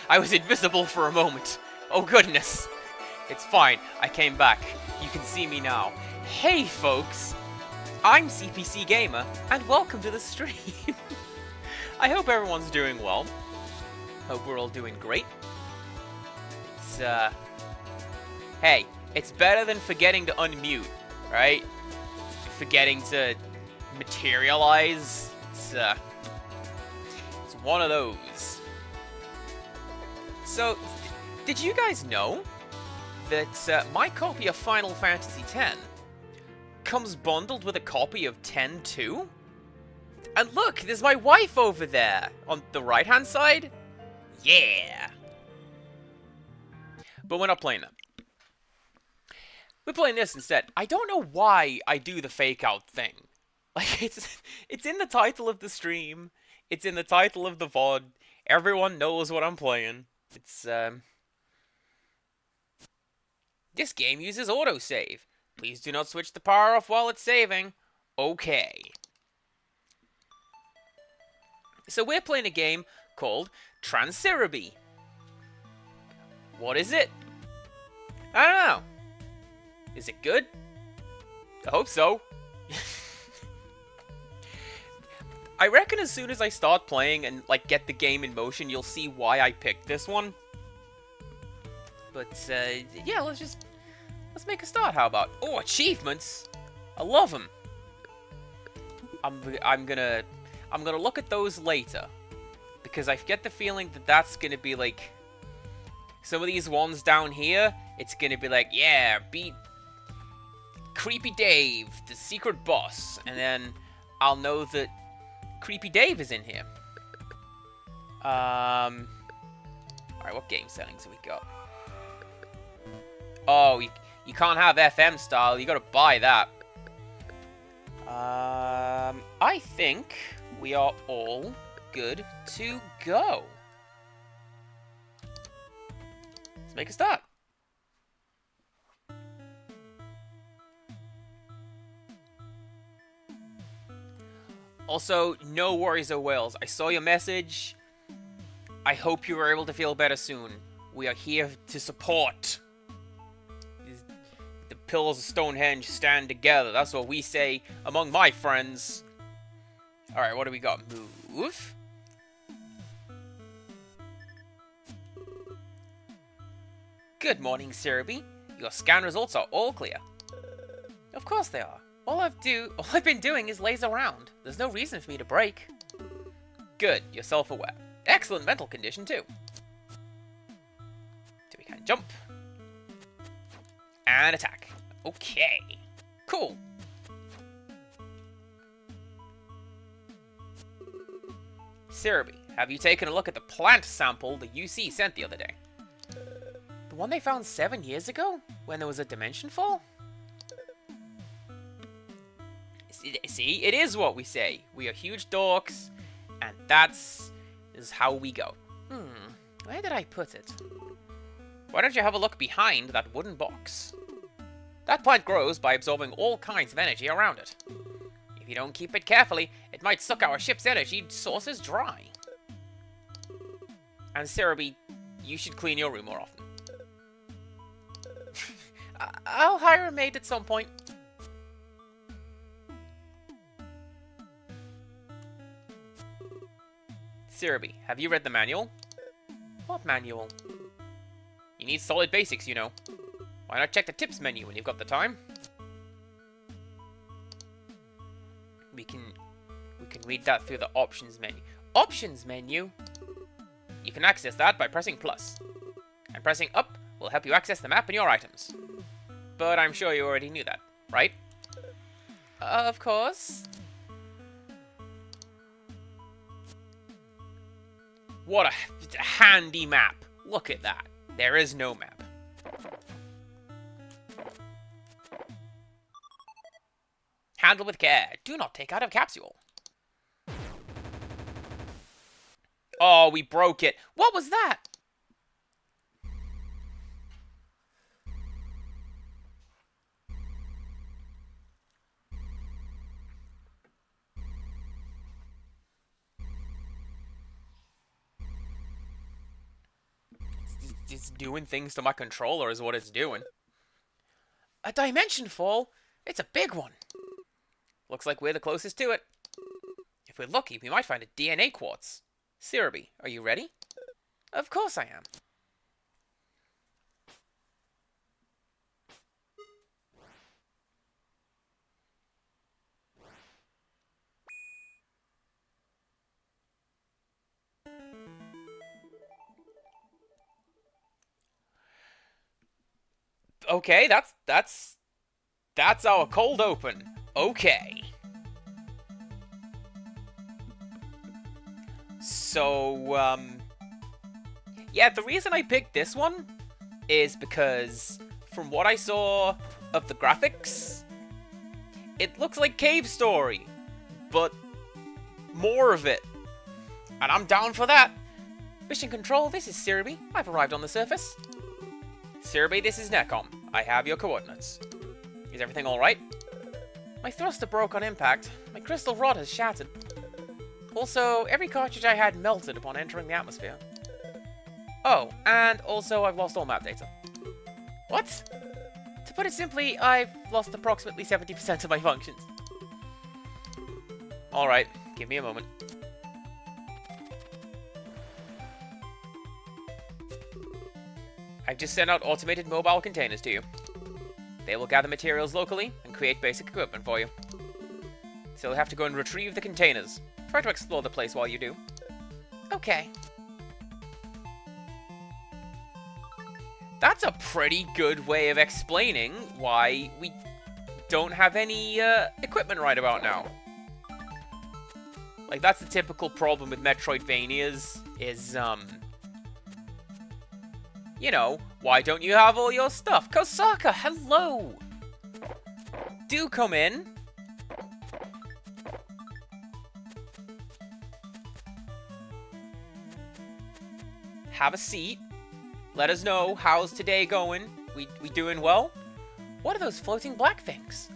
I was invisible for a moment. Oh goodness. It's fine. I came back. You can see me now. Hey folks. I'm CPC Gamer, and welcome to the stream. I hope everyone's doing well. Hope we're all doing great. It's, hey, it's better than forgetting to unmute, right? Forgetting to materialize. It's one of those. So, did you guys know that my copy of Final Fantasy X comes bundled with a copy of 10 too? And look, there's my wife over there on the right-hand side. Yeah. But we're not playing that. We're playing this instead. I don't know why I do the fake out thing. Like, it's in the title of the stream. It's in the title of the VOD. Everyone knows what I'm playing. It's, This game uses autosave. Please do not switch the power off while it's saving. Okay. So we're playing a game called Transiruby. What is it? I don't know. Is it good? I hope so. I reckon as soon as I start playing and like get the game in motion, you'll see why I picked this one. But yeah, let's make a start. How about? Oh, achievements! I love them. I'm gonna look at those later because I get the feeling that that's gonna be like some of these ones down here. It's gonna be like, yeah, beat Creepy Dave, the secret boss, and then I'll know that Creepy Dave is in here. Alright, what game settings have we got? Oh, you can't have FM style, you gotta buy that. I think we are all good to go. Let's make a start. Also, no worries, O whales. I saw your message. I hope you were able to feel better soon. We are here to support. The pillars of Stonehenge stand together. That's what we say among my friends. Alright, what do we got? Move. Good morning, Cerebi. Your scan results are all clear. Of course they are. All I've been doing is laze around. There's no reason for me to break. Good, you're self-aware. Excellent mental condition, too. So we can jump. And attack. Okay. Cool. Cerebi, have you taken a look at the plant sample the UC sent the other day? The one they found 7 years ago? When there was a dimension fall? See, it is what we say. We are huge dorks, and is how we go. Where did I put it? Why don't you have a look behind that wooden box? That plant grows by absorbing all kinds of energy around it. If you don't keep it carefully, it might suck our ship's energy sources dry. And Cerebi, you should clean your room more often. I'll hire a maid at some point. Cerebi, have you read the manual? What manual? You need solid basics, you know. Why not check the tips menu when you've got the time? We can read that through the options menu. Options menu? You can access that by pressing plus. And pressing up will help you access the map and your items. But I'm sure you already knew that, right? Of course. What a handy map. Look at that. There is no map. Handle with care. Do not take out of capsule. Oh, we broke it. What was that? It's doing things to my controller is what it's doing. A dimension fall? It's a big one. Looks like we're the closest to it. If we're lucky, we might find a DNA quartz. Transiruby, are you ready? Of course I am. Okay, that's our cold open. Okay. So, yeah, the reason I picked this one is because from what I saw of the graphics, it looks like Cave Story, but more of it. And I'm down for that. Mission Control, this is Transiruby. I've arrived on the surface. Transiruby, this is Necom. I have your coordinates. Is everything alright? My thruster broke on impact. My crystal rod has shattered. Also, every cartridge I had melted upon entering the atmosphere. Oh, and also I've lost all map data. What? To put it simply, I've lost approximately 70% of my functions. Alright, give me a moment. I've just sent out automated mobile containers to you. They will gather materials locally and create basic equipment for you. So you'll have to go and retrieve the containers. Try to explore the place while you do. Okay. That's a pretty good way of explaining why we don't have any equipment right about now. Like, that's the typical problem with Metroidvanias, is, you know, why don't you have all your stuff? Kosaka, hello! Do come in. Have a seat. Let us know, how's today going? We doing well? What are those floating black things?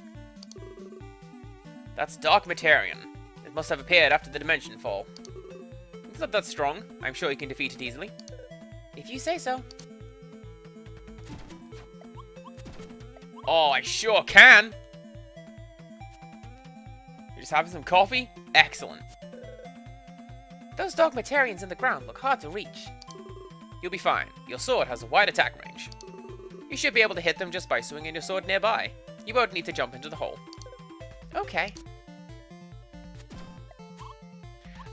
That's Dark Materian. It must have appeared after the dimension fall. It's not that strong. I'm sure you can defeat it easily. If you say so. Oh, I sure can! You're just having some coffee? Excellent. Those Dark Materians in the ground look hard to reach. You'll be fine. Your sword has a wide attack range. You should be able to hit them just by swinging your sword nearby. You won't need to jump into the hole. Okay.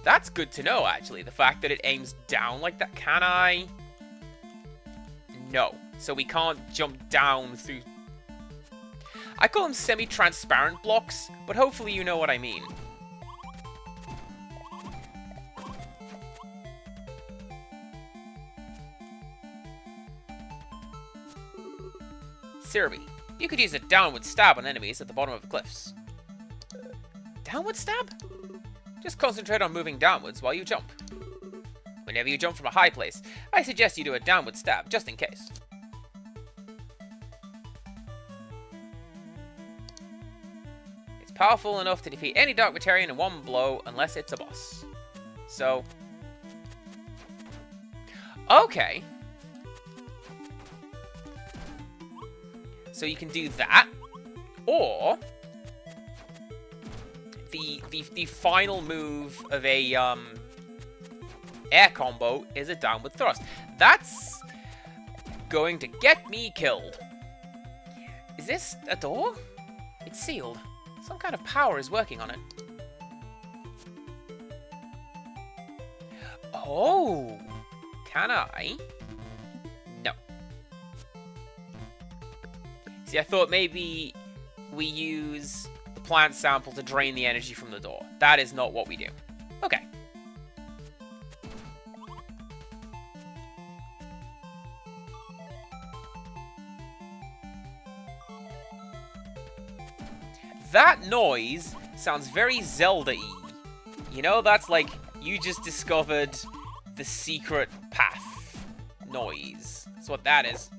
That's good to know, actually. The fact that it aims down like that. Can I? No. So we can't jump down through... I call them semi-transparent blocks, but hopefully you know what I mean. Transiruby, you could use a downward stab on enemies at the bottom of the cliffs. Downward stab? Just concentrate on moving downwards while you jump. Whenever you jump from a high place, I suggest you do a downward stab, just in case. It's powerful enough to defeat any Dark Materian in one blow, unless it's a boss. So... okay. So you can do that, or the final move of a air combo is a downward thrust. That's going to get me killed. Is this a door? It's sealed. Some kind of power is working on it. Oh, can I? No. See, I thought maybe we use the plant sample to drain the energy from the door. That is not what we do. Okay. That noise sounds very Zelda-y. You know, that's like, you just discovered the secret path noise. That's what that is.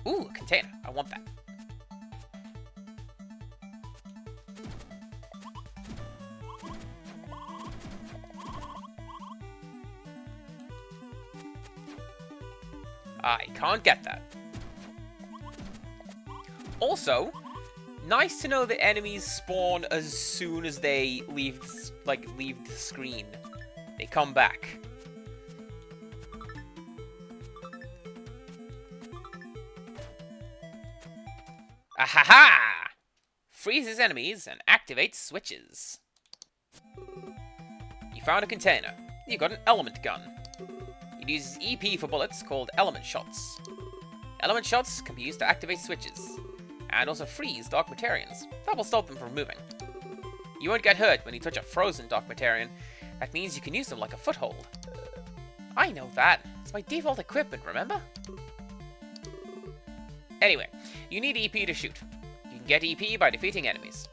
Ooh, a container. I want that. I can't get that. Also, nice to know that enemies spawn as soon as they leave the screen. They come back. Ahaha! Freezes enemies and activates switches. You found a container. You got an element gun. It uses EP for bullets called element shots. Element shots can be used to activate switches, and also freeze Dark Materians. That will stop them from moving. You won't get hurt when you touch a frozen Dark Materian. That means you can use them like a foothold. I know that. It's my default equipment, remember? Anyway, you need EP to shoot. You can get EP by defeating enemies.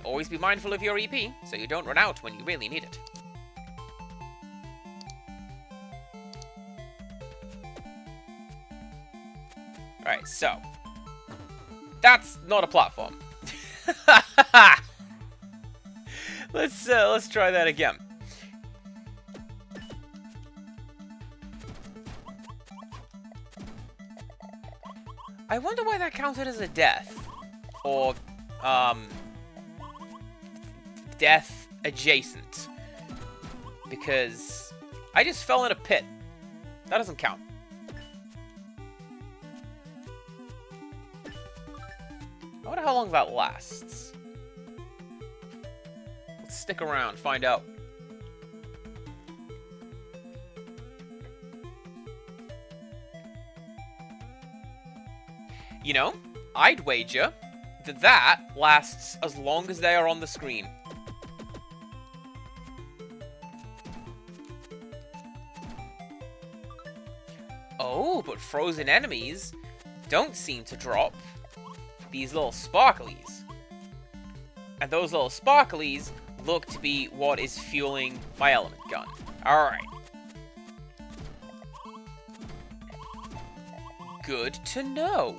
Always be mindful of your EP, so you don't run out when you really need it. Alright, so. That's not a platform. Let's try that again. I wonder why that counted as a death. Or, death adjacent. Because I just fell in a pit. That doesn't count. I wonder how long that lasts. Let's stick around, find out. You know, I'd wager that that lasts as long as they are on the screen. Oh, but frozen enemies don't seem to drop these little sparklies. And those little sparklies look to be what is fueling my element gun. Alright. Good to know.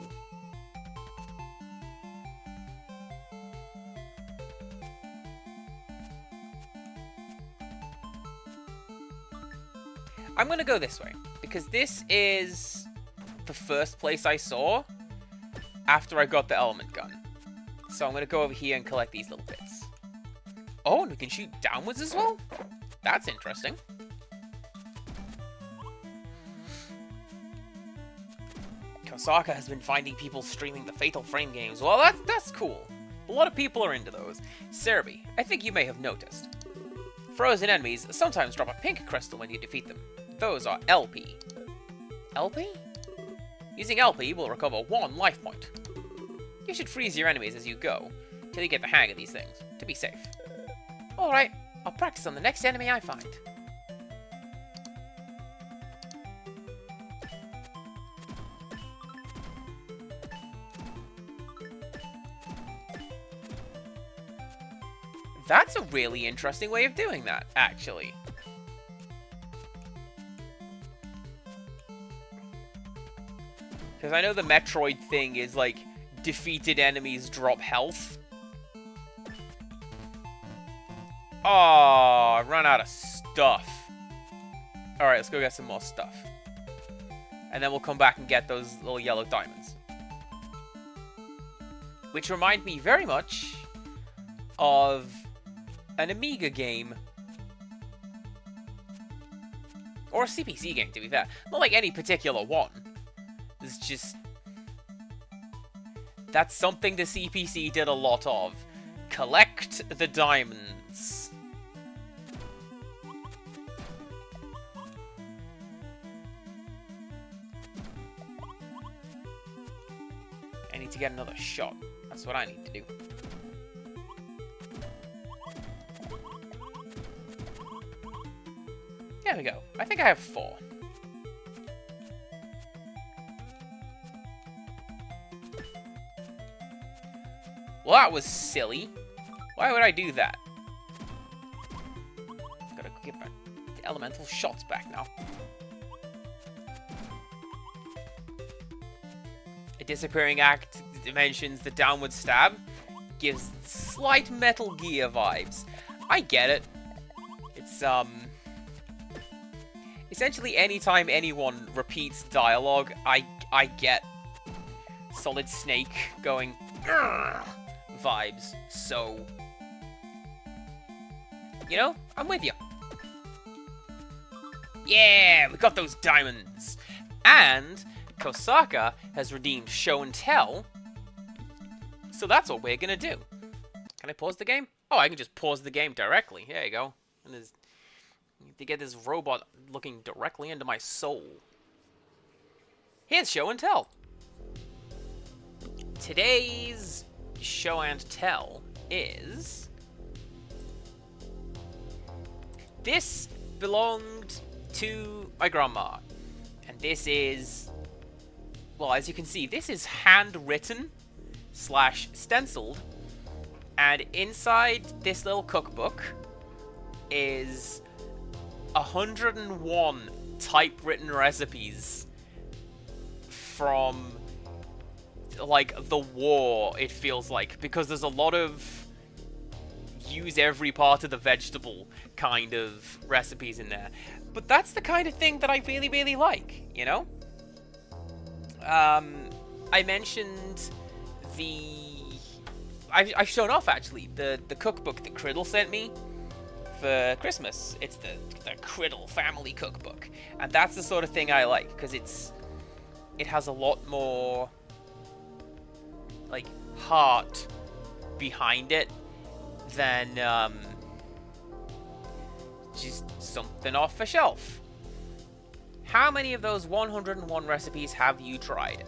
I'm gonna go this way, because this is the first place I saw after I got the element gun. So I'm gonna go over here and collect these little bits. Oh, and we can shoot downwards as well? That's interesting. Kosaka has been finding people streaming the Fatal Frame games. Well, that's cool. A lot of people are into those. Cerebi, I think you may have noticed. Frozen enemies sometimes drop a pink crystal when you defeat them. Those are LP. LP? Using LP will recover 1 life point. You should freeze your enemies as you go, till you get the hang of these things, to be safe. Alright, I'll practice on the next enemy I find. That's a really interesting way of doing that, actually. Because I know the Metroid thing is, like, defeated enemies drop health. Oh, I run out of stuff. Alright, let's go get some more stuff. And then we'll come back and get those little yellow diamonds. Which remind me very much of an Amiga game. Or a CPC game, to be fair. Not like any particular one. It's just... That's something the CPC did a lot of. Collect the diamonds. I need to get another shot. That's what I need to do. There we go. I think I have 4. Well, that was silly. Why would I do that? Gotta get my elemental shots back now. A disappearing act mentions the downward stab. Gives slight Metal Gear vibes. I get it. It's essentially anytime anyone repeats dialogue, I get Solid Snake going vibes. So, you know, I'm with you. Yeah, we got those diamonds. And Kosaka has redeemed Show and Tell. So that's what we're gonna do. Can I pause the game? Oh, I can just pause the game directly. There you go. And to get this robot looking directly into my soul. Here's Show and Tell. Today's Show and Tell is... This belonged to my grandma. And this is... Well, as you can see, this is handwritten / stenciled. And inside this little cookbook is 101 typewritten recipes from, like, the war, it feels like. Because there's a lot of use every part of the vegetable kind of recipes in there. But that's the kind of thing that I really, really like, you know? I mentioned I've shown off, actually, the cookbook that Criddle sent me for Christmas. It's the Criddle family cookbook. And that's the sort of thing I like, because it has a lot more, like, heart behind it than just something off a shelf. How many of those 101 recipes have you tried?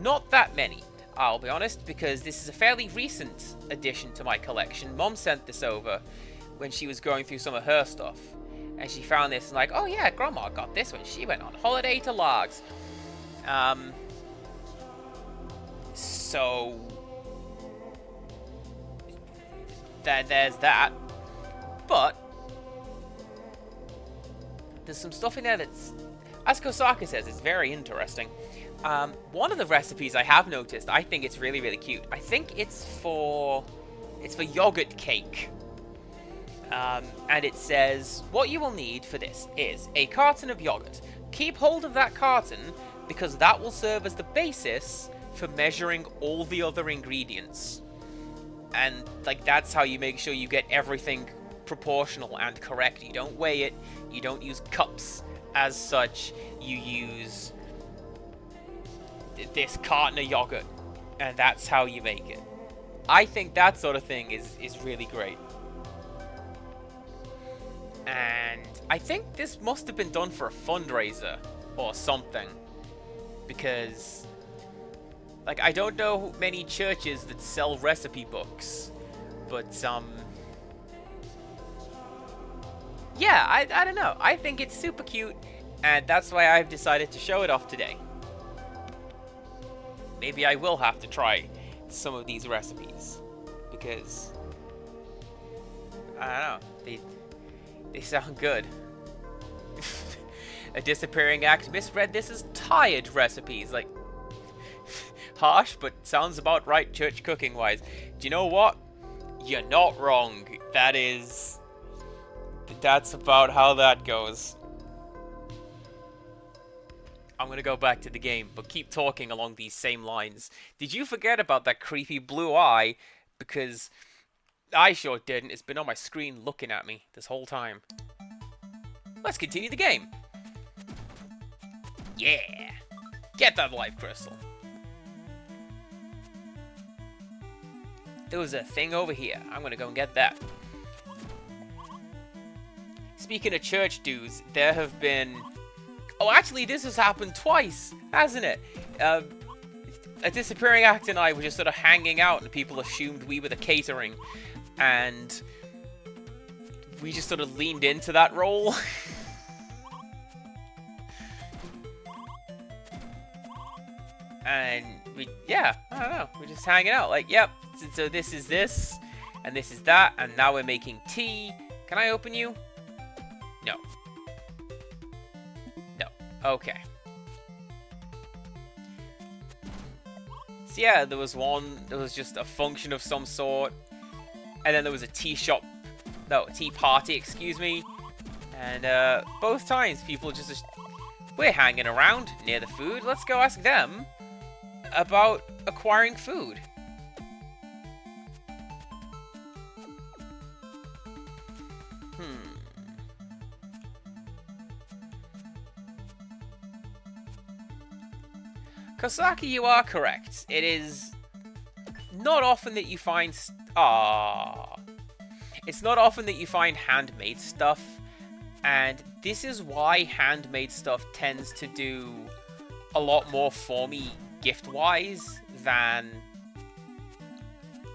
Not that many, I'll be honest, because this is a fairly recent addition to my collection. Mom sent this over when she was going through some of her stuff, and she found this and like, oh yeah, Grandma got this when she went on holiday to Largs. So there's that, but there's some stuff in there that's, as Kosaka says, it's very interesting. One of the recipes I have noticed, I think it's really, really cute. I think it's for yogurt cake. And it says, what you will need for this is a carton of yogurt. Keep hold of that carton, because that will serve as the basis for measuring all the other ingredients. And, like, that's how you make sure you get everything proportional and correct. You don't weigh it, you don't use cups as such, you use this carton of yogurt, and that's how you make it. I think that sort of thing is really great. And I think this must have been done for a fundraiser or something, because, like, I don't know many churches that sell recipe books, but yeah, I don't know. I think it's super cute, and that's why I've decided to show it off today. Maybe I will have to try some of these recipes, because I don't know, they sound good. A disappearing act misread this as tired recipes. Like, harsh, but sounds about right church cooking wise. Do you know what? You're not wrong. That's about how that goes. I'm gonna go back to the game, but keep talking along these same lines. Did you forget about that creepy blue eye? Because I sure didn't. It's been on my screen looking at me this whole time. Let's continue the game. Yeah! Get that life crystal. There was a thing over here. I'm gonna go and get that. Speaking of church dues, there have been... Oh, actually, this has happened twice, hasn't it? A disappearing act and I were just sort of hanging out, and people assumed we were the catering, and we just sort of leaned into that role. And yeah, I don't know, we're just hanging out, like, yep, so this is this, and this is that, and now we're making tea. Can I open you? No. No. Okay. So yeah, there was just a function of some sort, and then there was a tea shop, no, a tea party, excuse me, And both times people just... We're hanging around near the food. Let's go ask them about acquiring food. Kosaki, you are correct. It is not often that you find... It's not often that you find handmade stuff, and this is why handmade stuff tends to do a lot more for me gift-wise than,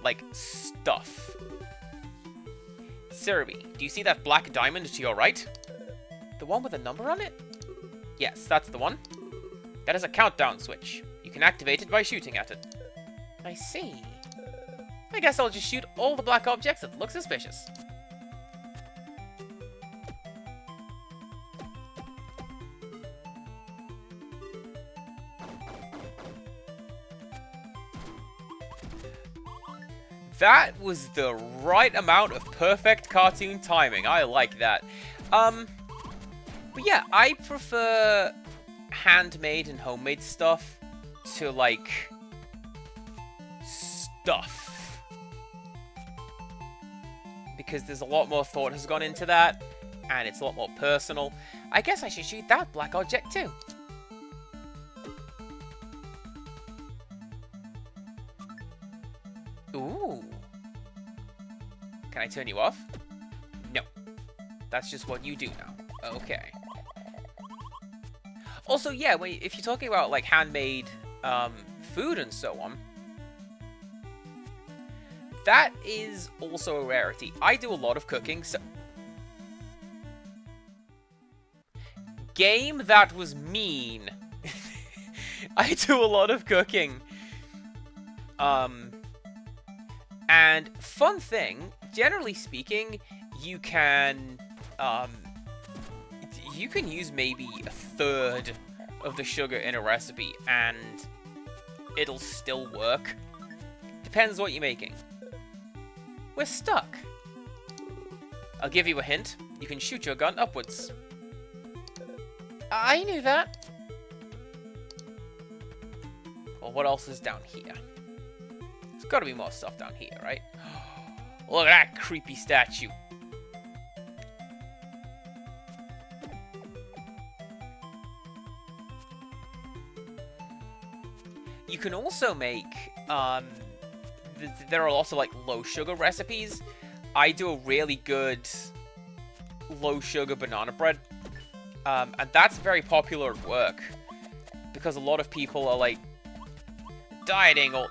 like, stuff. Transiruby, do you see that black diamond to your right? The one with a number on it? Yes, that's the one. That is a countdown switch. You can activate it by shooting at it. I see. I guess I'll just shoot all the black objects that look suspicious. That was the right amount of perfect cartoon timing. I like that. But yeah, I prefer handmade and homemade stuff to, like, stuff. Because there's a lot more thought has gone into that, and it's a lot more personal. I guess I should shoot that black object too. Ooh. Can I turn you off? No. That's just what you do now. Okay. Also, yeah, if you're talking about, like, handmade food and so on, that is also a rarity. I do a lot of cooking, so... Game, that was mean. I do a lot of cooking. And fun thing, generally speaking, you can use maybe a third of the sugar in a recipe and it'll still work. Depends what you're making. We're stuck. I'll give you a hint. You can shoot your gun upwards. I knew that. Well, what else is down here? There's gotta be more stuff down here, right? Look at that creepy statue. You can also make, there are also, like, low sugar recipes. I do a really good low sugar banana bread. And that's very popular at work. Because a lot of people are, like, dieting or...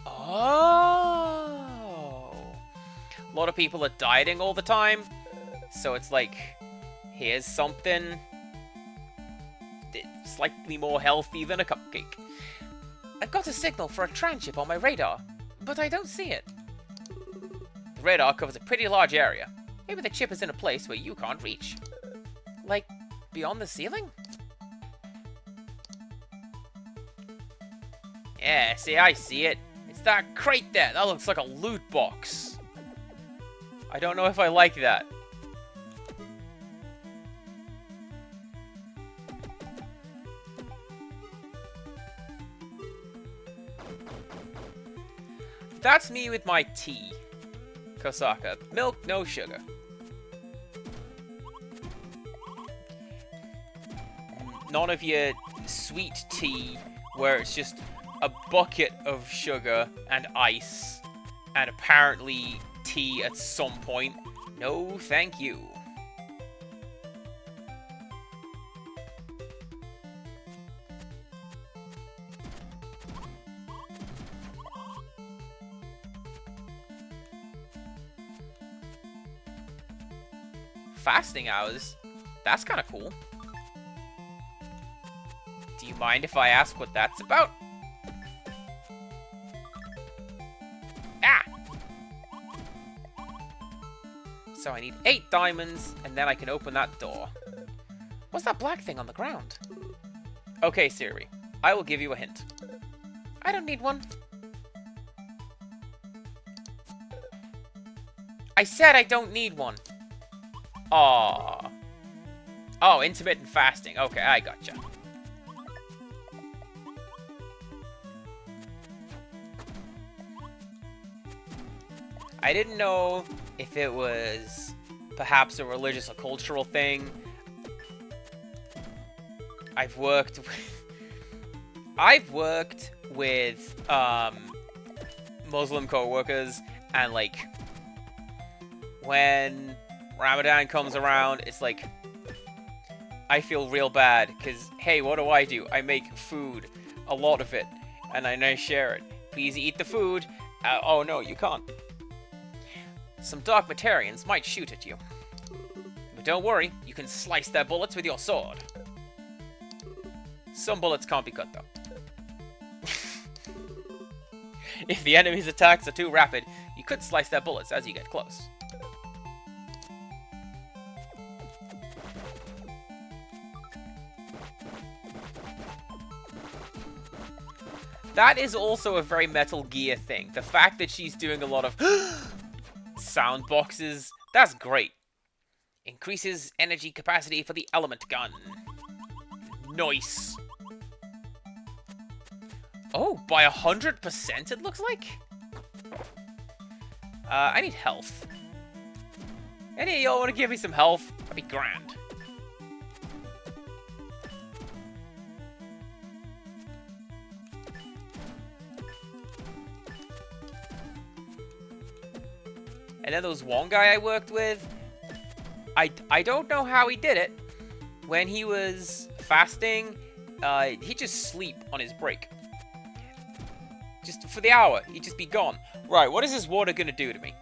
Oh! A lot of people are dieting all the time. So it's like, here's something slightly more healthy than a cupcake. I've got a signal for a tranship on my radar, but I don't see it. The radar covers a pretty large area. Maybe the chip is in a place where you can't reach. Like, beyond the ceiling? Yeah, see, I see it. It's that crate there. That looks like a loot box. I don't know if I like that. That's me with my tea. Kosaka. Milk, no sugar. None of your sweet tea where it's just a bucket of sugar and ice and apparently tea at some point. No, thank you. Fasting hours? That's kind of cool. Do you mind if I ask what that's about? Ah! So I need 8 diamonds, and then I can open that door. What's that black thing on the ground? Okay, Siri. I will give you a hint. I don't need one. I said I don't need one. Aw. Oh, intermittent fasting. Okay, I gotcha. I didn't know if it was perhaps a religious or cultural thing. I've worked with Muslim co-workers, and like when Ramadan comes around, it's like I feel real bad because hey, what do? I make food, a lot of it, and I share it. Please eat the food. Oh no, you can't. Some dogmatarians might shoot at you. But don't worry, you can slice their bullets with your sword. Some bullets can't be cut, though. If the enemy's attacks are too rapid, you could slice their bullets as you get close. That is also a very Metal Gear thing. The fact that she's doing a lot of sound boxes, that's great. Increases energy capacity for the element gun. Nice. Oh, by 100% it looks like? I need health. Any of y'all want to give me some health? That'd be grand. And then there was one guy I worked with. I don't know how he did it. When he was fasting, he'd just sleep on his break. Just for the hour, he'd just be gone. Right, what is this water gonna do to me?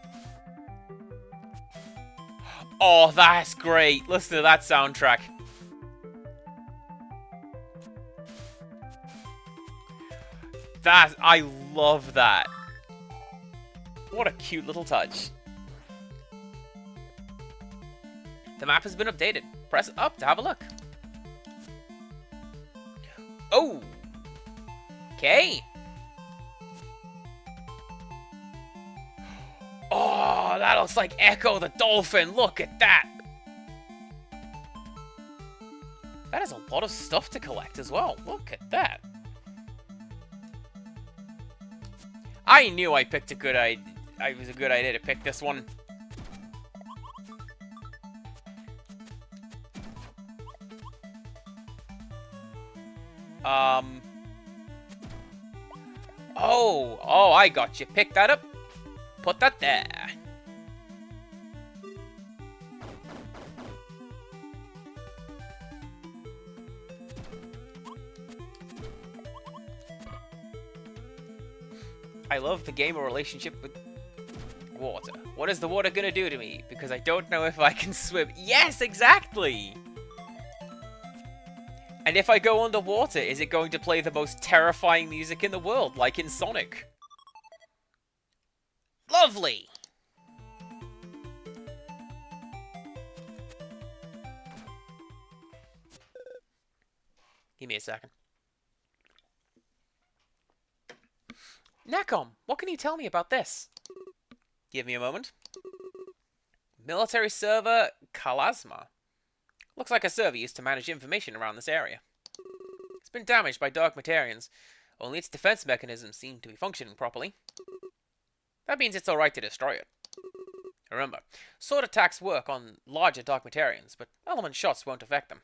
Oh, that's great. Listen to that soundtrack. I love that. What a cute little touch. The map has been updated. Press up to have a look. Oh! Okay. Oh, that looks like Echo the Dolphin. Look at that. That is a lot of stuff to collect as well. Look at that. I knew I picked a good idea. It was a good idea to pick this one. Oh, I got you. Pick that up. Put that there. I love the gamer relationship with water. What is the water gonna do to me? Because I don't know if I can swim. Yes, exactly! And if I go underwater, is it going to play the most terrifying music in the world, like in Sonic? Lovely! Give me a second. Necom, what can you tell me about this? Give me a moment. Military server Kalasma. Looks like a server used to manage information around this area. It's been damaged by dogmatarians. Only its defense mechanisms seem to be functioning properly. That means it's alright to destroy it. Remember, sword attacks work on larger dogmatarians, but element shots won't affect them.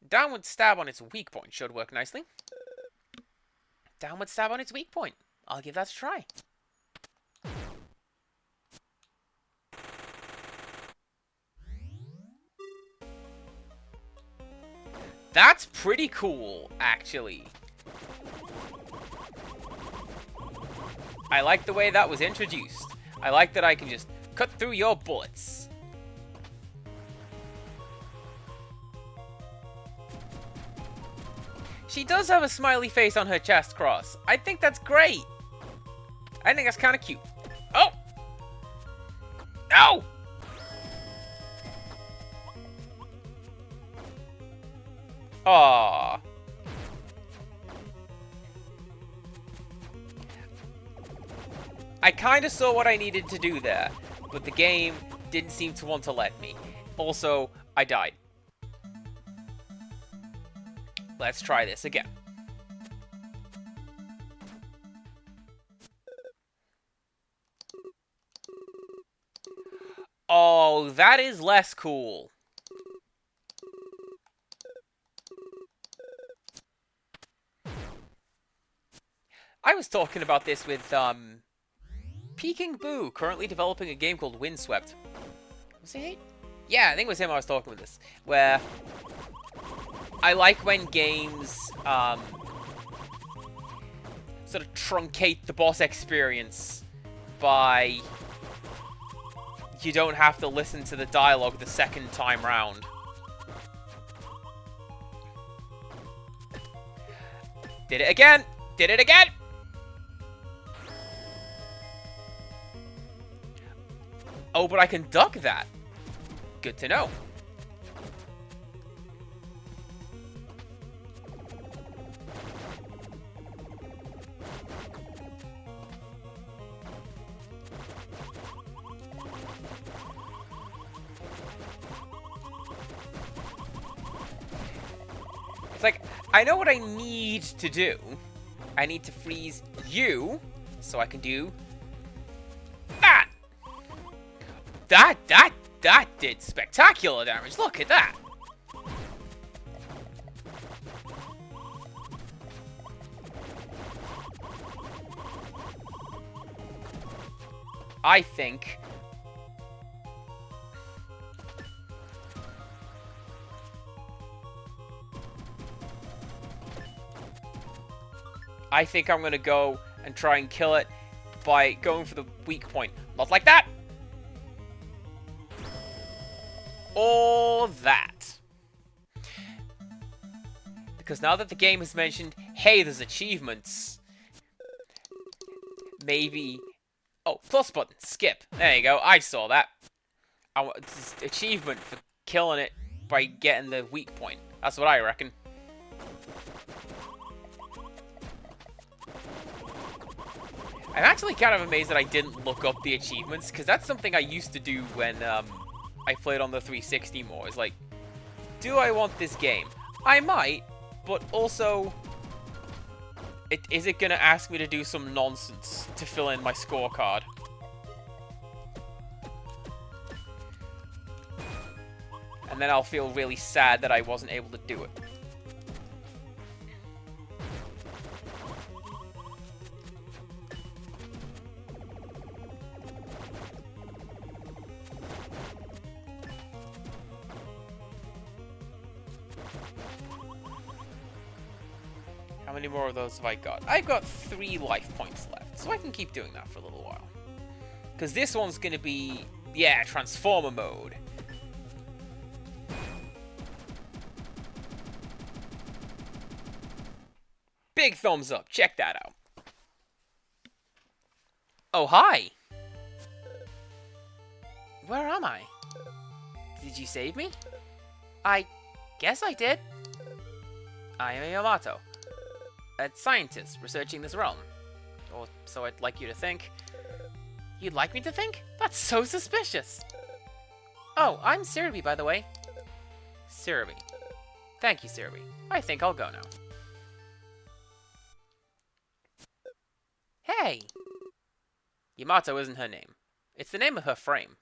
Downward stab on its weak point should work nicely. Downward stab on its weak point. I'll give that a try. That's pretty cool, actually. I like the way that was introduced. I like that I can just cut through your bullets. She does have a smiley face on her chest cross. I think that's great. I think that's kind of cute. Oh! No! Aww. I kind of saw what I needed to do there. but the game didn't seem to want to let me. Also, I died. Let's try this again. Oh, that is less cool. I was talking about this with, Peking Boo, currently developing a game called Windswept. Was it? Yeah, I think it was him I was talking with this. Where I like when games, sort of truncate the boss experience by you don't have to listen to the dialogue the second time round. Did it again! Did it again! Oh, but I can duck that. Good to know. It's like, I know what I need to do. I need to freeze you, so I can do that. That did spectacular damage. Look at that. I think I'm gonna go and try and kill it by going for the weak point. Not like that. Or that. Because now that the game has mentioned, hey, there's achievements. Maybe... Oh, plus button, skip. There you go, I saw that. I want achievement for killing it by getting the weak point. That's what I reckon. I'm actually kind of amazed that I didn't look up the achievements, because that's something I used to do when I played on the 360 more. It's like, do I want this game? I might, but also, is it going to ask me to do some nonsense to fill in my scorecard? And then I'll feel really sad that I wasn't able to do it. How many more of those have I got? I've got 3 life points left, so I can keep doing that for a little while. Because this one's going to be, yeah, Transformer mode. Big thumbs up, check that out. Oh, hi! Where am I? Did you save me? I guess I did. I am Yamato, a scientist researching this realm. Or so I'd like you to think. You'd like me to think? That's so suspicious! Oh, I'm Transiruby, by the way. Transiruby. Thank you, Transiruby. I think I'll go now. Hey! Yamato isn't her name. It's the name of her frame.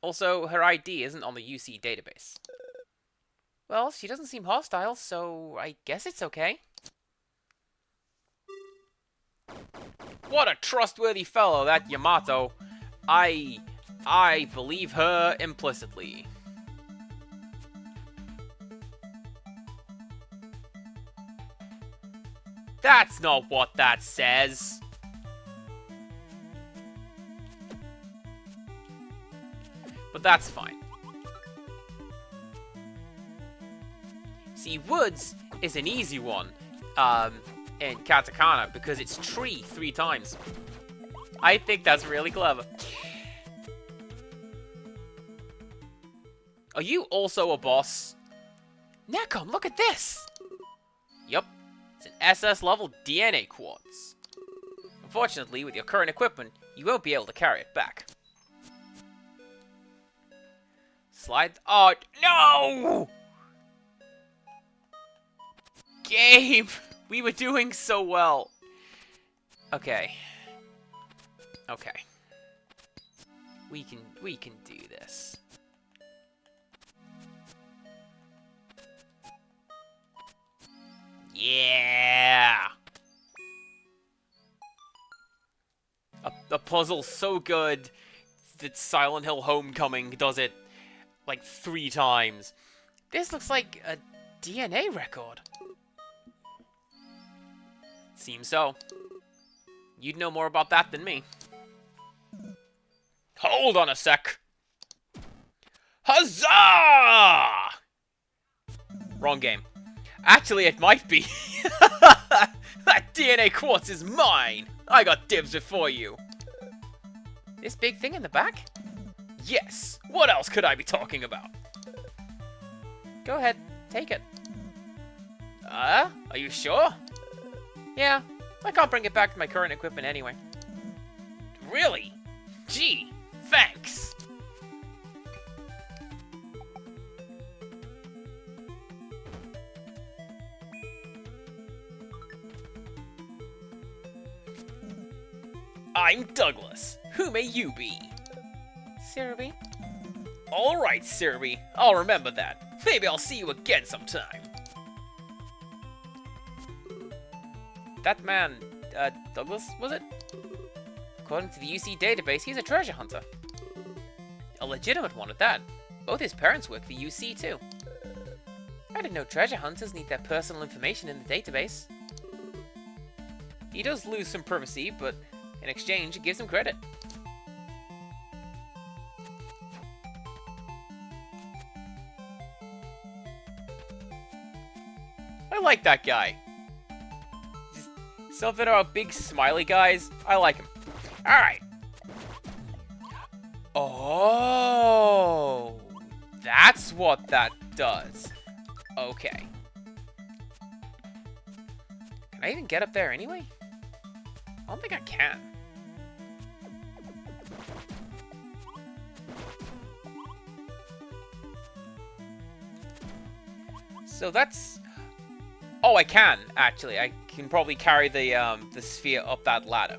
Also, her ID isn't on the UC database. Well, she doesn't seem hostile, so I guess it's okay. What a trustworthy fellow, that Yamato. I believe her implicitly. That's not what that says. But that's fine. See, woods is an easy one in katakana because it's tree 3 times. I think that's really clever. Are you also a boss? Necom, look at this! Yup, it's an SS level DNA quartz. Unfortunately, with your current equipment, you won't be able to carry it back. Slide. Oh, no! Game! We were doing so well. Okay. Okay. We can do this. Yeah! A puzzle so good that Silent Hill Homecoming does it like 3 times. This looks like a DNA record. Seems so. You'd know more about that than me. Hold on a sec. Huzzah! Wrong game. Actually, it might be. That DNA quartz is mine. I got dibs before you. This big thing in the back? Yes. What else could I be talking about? Go ahead. Take it. Are you sure? Yeah. I can't bring it back to my current equipment anyway. Really? Gee. Thanks. I'm Douglas. Who may you be? Transiruby? Alright, Transiruby. I'll remember that. Maybe I'll see you again sometime. That man, Douglas, was it? According to the UC database, he's a treasure hunter. A legitimate one at that. Both his parents work for UC, too. I didn't know treasure hunters need their personal information in the database. He does lose some privacy, but in exchange, it gives him credit. I like that guy. Just something about big smiley guys. I like him. Alright. Oh, that's what that does. Okay. Can I even get up there anyway? I don't think I can. So that's... Oh, I can, actually. I can probably carry the sphere up that ladder.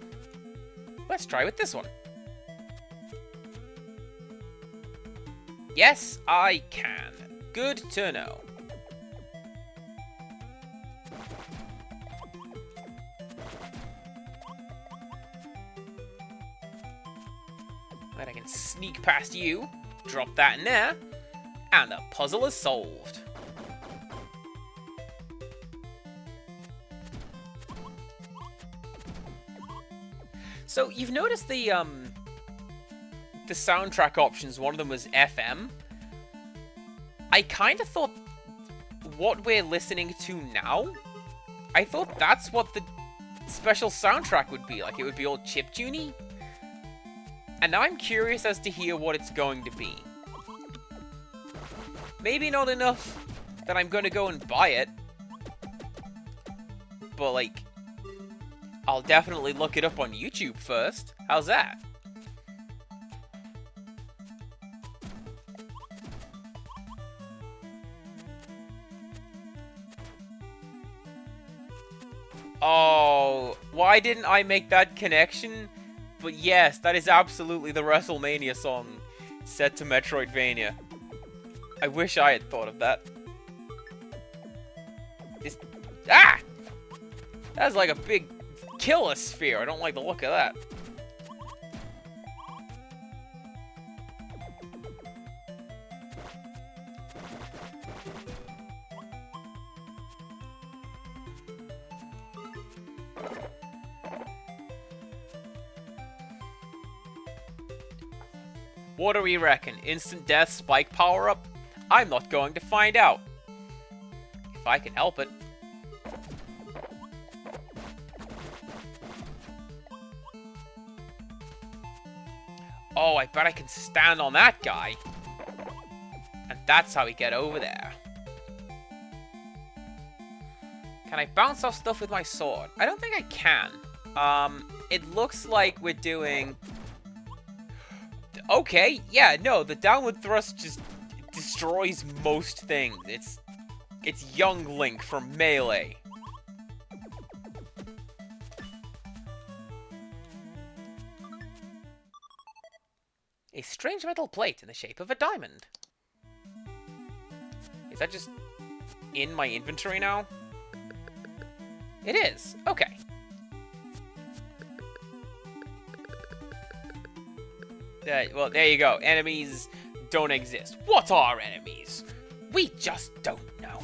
Let's try with this one. Yes, I can. Good to know. Right, I can sneak past you, drop that in there, and the puzzle is solved. So, you've noticed the soundtrack options, one of them was FM. I kind of thought what we're listening to now, I thought that's what the special soundtrack would be. Like, it would be all chiptune-y. And now I'm curious as to hear what it's going to be. Maybe not enough that I'm going to go and buy it. But, like, I'll definitely look it up on YouTube first. How's that? Oh, why didn't I make that connection? But yes, that is absolutely the WrestleMania song set to Metroidvania. I wish I had thought of that. Ah! That's like a big killer sphere. I don't like the look of that. What do we reckon? Instant death spike power up? I'm not going to find out. If I can help it. Oh, I bet I can stand on that guy. And that's how we get over there. Can I bounce off stuff with my sword? I don't think I can. It looks like we're doing... Okay, yeah, no, the downward thrust just destroys most things. It's young Link from Melee. A strange metal plate in the shape of a diamond. Is that just in my inventory now? It is. Okay. Well, there you go. Enemies don't exist. What are enemies? We just don't know.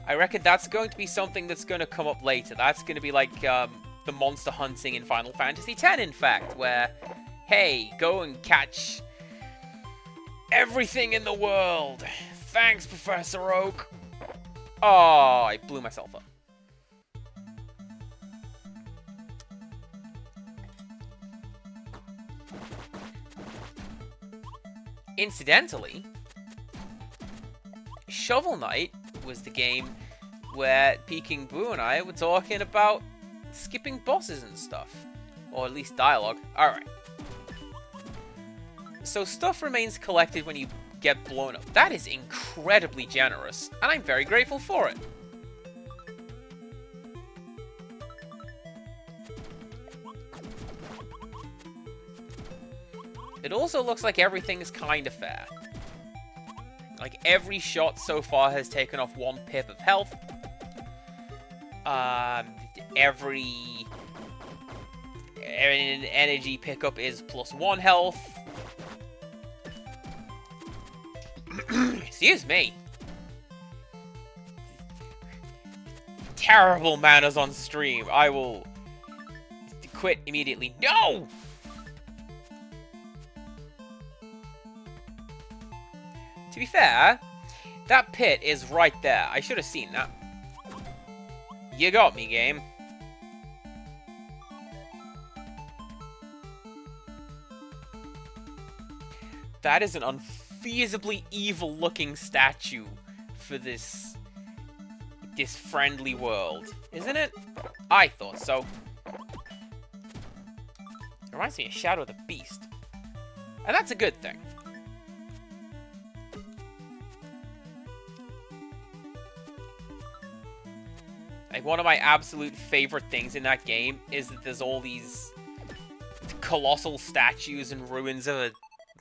I reckon that's going to be something that's going to come up later. That's going to be like the monster hunting in Final Fantasy X, in fact, where, hey, go and catch everything in the world. Thanks, Professor Oak. Oh, I blew myself up. Incidentally, Shovel Knight was the game where Peking Boo and I were talking about skipping bosses and stuff. Or at least dialogue. Alright. So stuff remains collected when you get blown up. That is incredibly generous, and I'm very grateful for it. It also looks like everything is kind of fair. Like, every shot so far has taken off 1 pip of health. Every energy pickup is +1 health. Excuse me. Terrible manners on stream. I will quit immediately. No! To be fair, that pit is right there. I should have seen that. You got me, game. That is an unfeasibly evil-looking statue for this friendly world, isn't it? I thought so. It reminds me of Shadow of the Beast. And that's a good thing. Like, one of my absolute favorite things in that game is that there's all these colossal statues and ruins of a,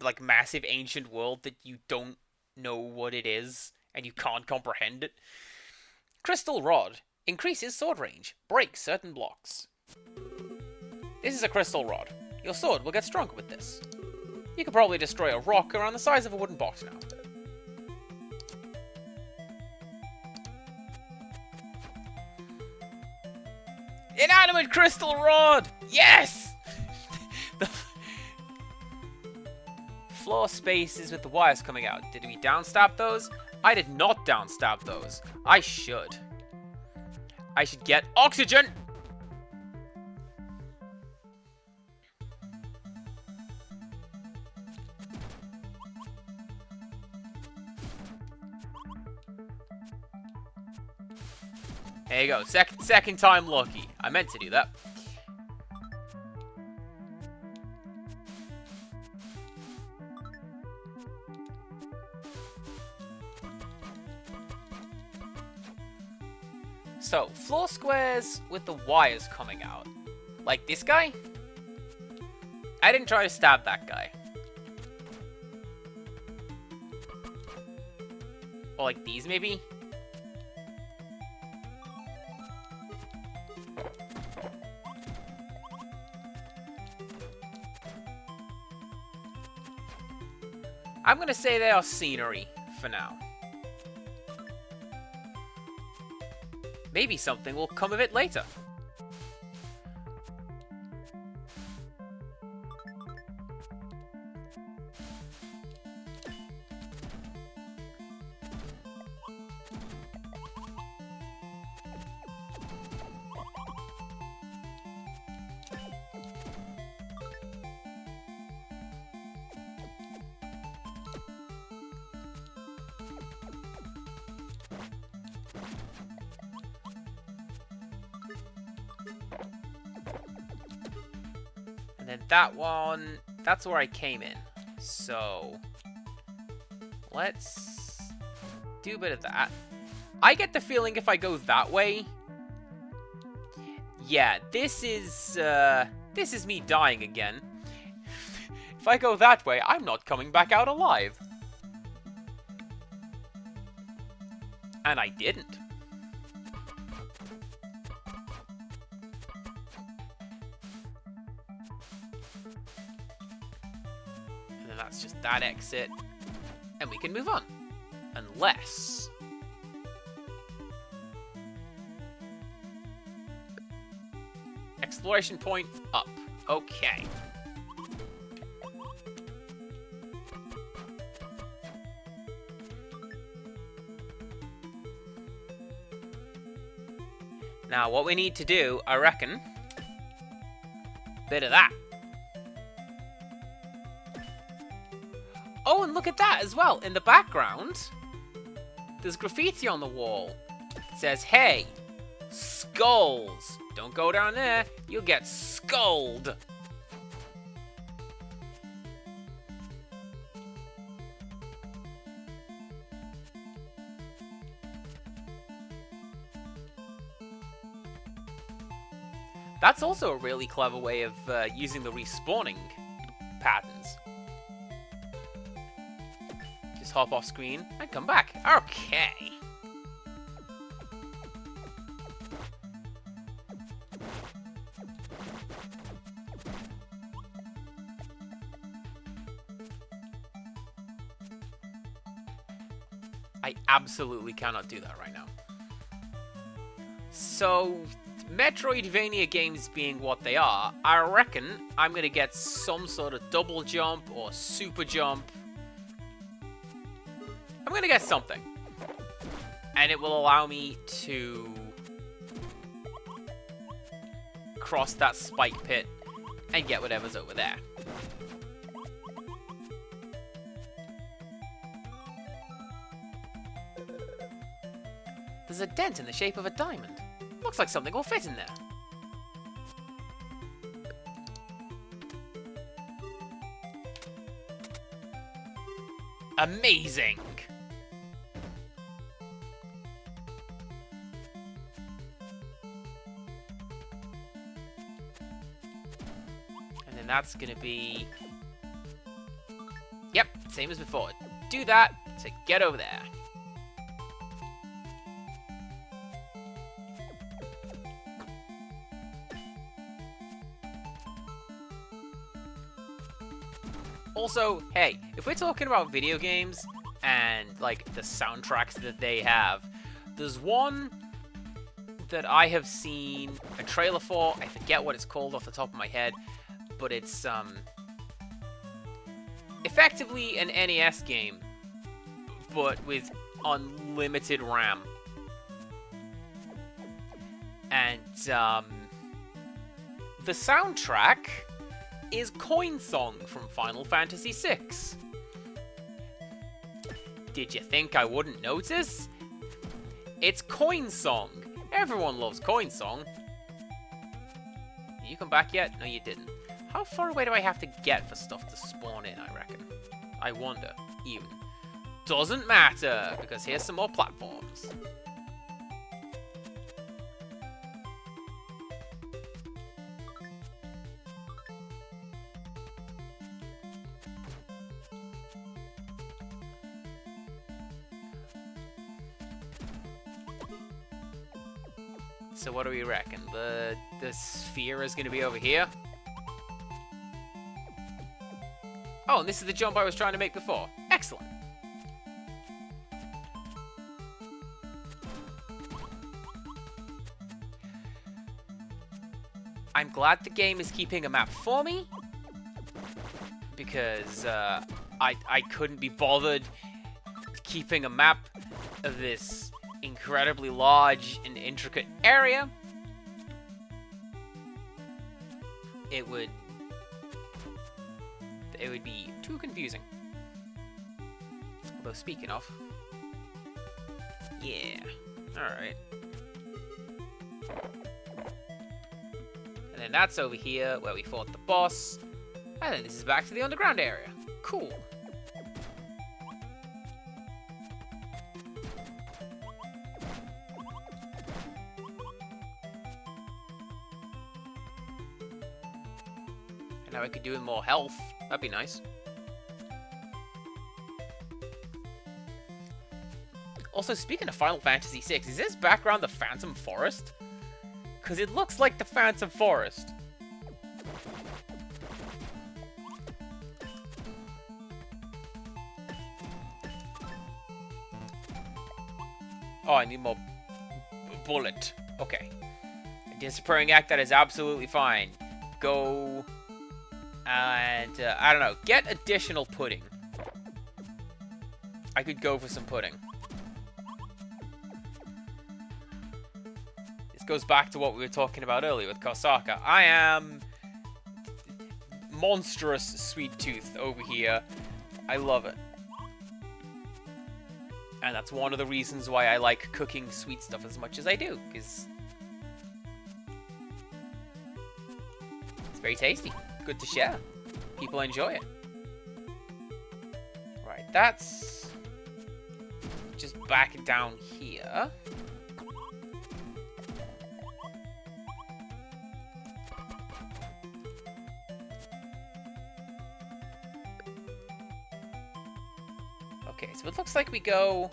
like, massive ancient world that you don't know what it is, and you can't comprehend it. Crystal Rod. Increases sword range. Breaks certain blocks. This is a crystal rod. Your sword will get stronger with this. You could probably destroy a rock around the size of a wooden box now. Inanimate crystal rod! Yes! The floor spaces with the wires coming out. Did we downstab those? I did not downstab those. I should. I should get oxygen! There you go. Second time lucky. I meant to do that. So, floor squares with the wires coming out. Like this guy? I didn't try to stab that guy. Or like these, maybe? I'm gonna say they are scenery for now. Maybe something will come of it later. then that one, that's where I came in. So, let's do a bit of that. I get the feeling if I go that way, yeah, this is me dying again. If I go that way, I'm not coming back out alive. And I didn't. And then that's just that exit. And we can move on. Unless... Exploration point up. Okay. Now, what we need to do, I reckon, bit of that. Oh, and look at that as well. In the background, there's graffiti on the wall. It says, hey, skulls. Don't go down there. You'll get skulled. That's also a really clever way of using the respawning patterns. Just hop off screen and come back. Okay. I absolutely cannot do that right now. So, Metroidvania games being what they are, I reckon I'm going to get some sort of double jump or super jump. I'm going to get something. And it will allow me to cross that spike pit and get whatever's over there. There's a dent in the shape of a diamond. Looks like something will fit in there. Amazing! And then that's gonna be... Yep, same as before. Do that to get over there. Also, hey, if we're talking about video games and, like, the soundtracks that they have, there's one that I have seen a trailer for. I forget what it's called off the top of my head, but it's, effectively an NES game, but with unlimited RAM. And, the soundtrack is Coin Song from Final Fantasy VI. Did you think I wouldn't notice? It's Coin Song. Everyone loves Coin Song. Did you come back yet? No, you didn't. How far away do I have to get for stuff to spawn in, I reckon? I wonder, even. Doesn't matter, because here's some more platforms. So what do we reckon? The sphere is going to be over here? Oh, and this is the jump I was trying to make before. Excellent. I'm glad the game is keeping a map for me, because I couldn't be bothered keeping a map of this incredibly large and intricate area. It would be too confusing. Although, speaking of, yeah, alright. And And then that's over here where we fought the boss. And then this is back to the underground area. Cool. And now I could do with more health. That'd be nice. Also, speaking of Final Fantasy VI, is this background the Phantom Forest? Because it looks like the Phantom Forest. Oh, I need more bullet. Okay. Disappearing act, that is absolutely fine. Go and, I don't know, get additional pudding. I could go for some pudding. This goes back to what we were talking about earlier with Kosaka. I am monstrous sweet tooth over here. I love it. And that's one of the reasons why I like cooking sweet stuff as much as I do, because it's very tasty. Good to share. People enjoy it. Right, that's just back down here. Okay, so it looks like we go...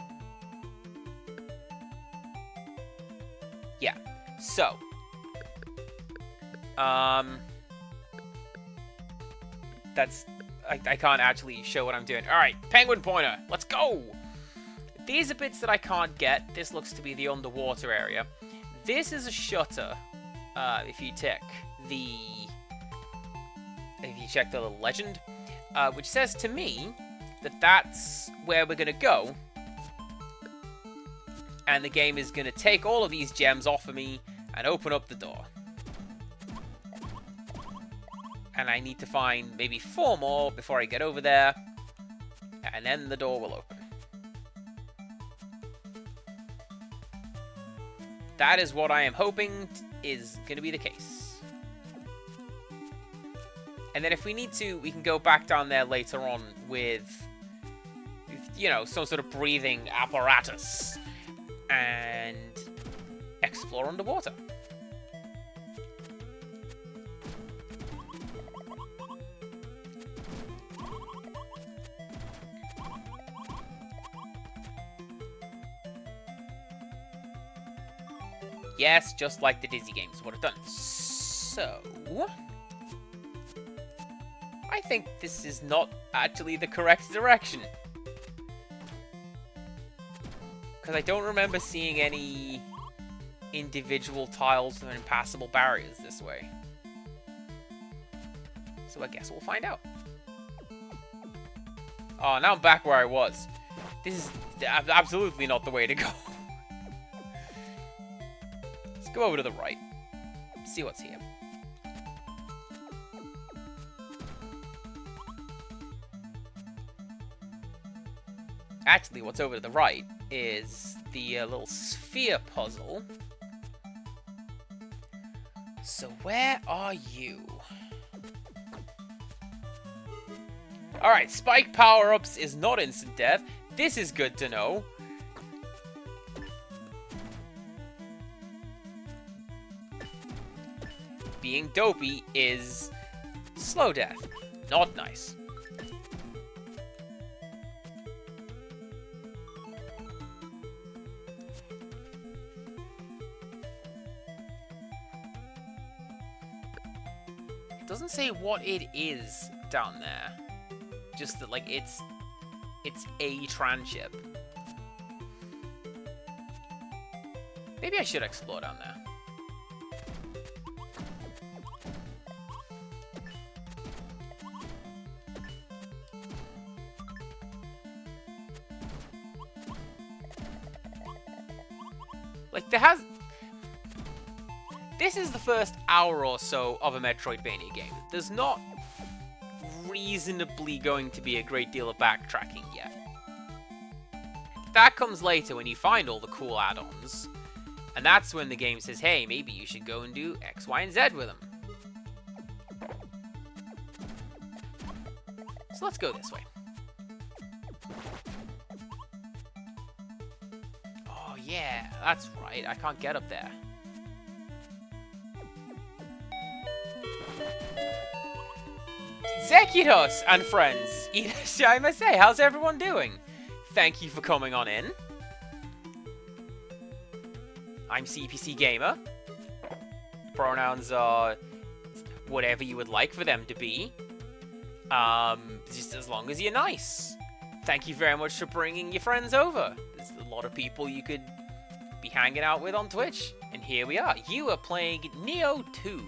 Yeah, so... That's... I can't actually show what I'm doing. Alright, penguin pointer, let's go! These are bits that I can't get. This looks to be the underwater area. This is a shutter, if you check the... If you check the little legend, which says to me that that's where we're gonna go. And the game is gonna take all of these gems off of me and open up the door. And I need to find maybe 4 more before I get over there. And then the door will open. That is what I am hoping is gonna be the case. And then if we need to, we can go back down there later on with, you know, some sort of breathing apparatus and explore underwater. Yes, just like the Dizzy games would have done. So... I think this is not actually the correct direction. Because I don't remember seeing any individual tiles or impassable barriers this way. So I guess we'll find out. Oh, now I'm back where I was. This is absolutely not the way to go. Let's go over to the right. See what's here. Actually, what's over to the right is the little sphere puzzle. So where are you? Alright, spike power-ups is not instant death. This is good to know. Being dopey is slow death. Not nice. It doesn't say what it is down there. Just that, like, it's a tranship. Maybe I should explore down there. Like, there has... This is the first hour or so of a Metroidvania game. There's not reasonably going to be a great deal of backtracking yet. That comes later when you find all the cool add-ons. And that's when the game says, hey, maybe you should go and do X, Y, and Z with them. So let's go this way. Oh yeah, that's right. I can't get up there. Zekitos and friends, I must say, how's everyone doing? Thank you for coming on in. I'm CPC Gamer. Pronouns are whatever you would like for them to be. Just as long as you're nice. Thank you very much for bringing your friends over. There's a lot of people you could be hanging out with on Twitch. And here we are. You are playing Neo 2.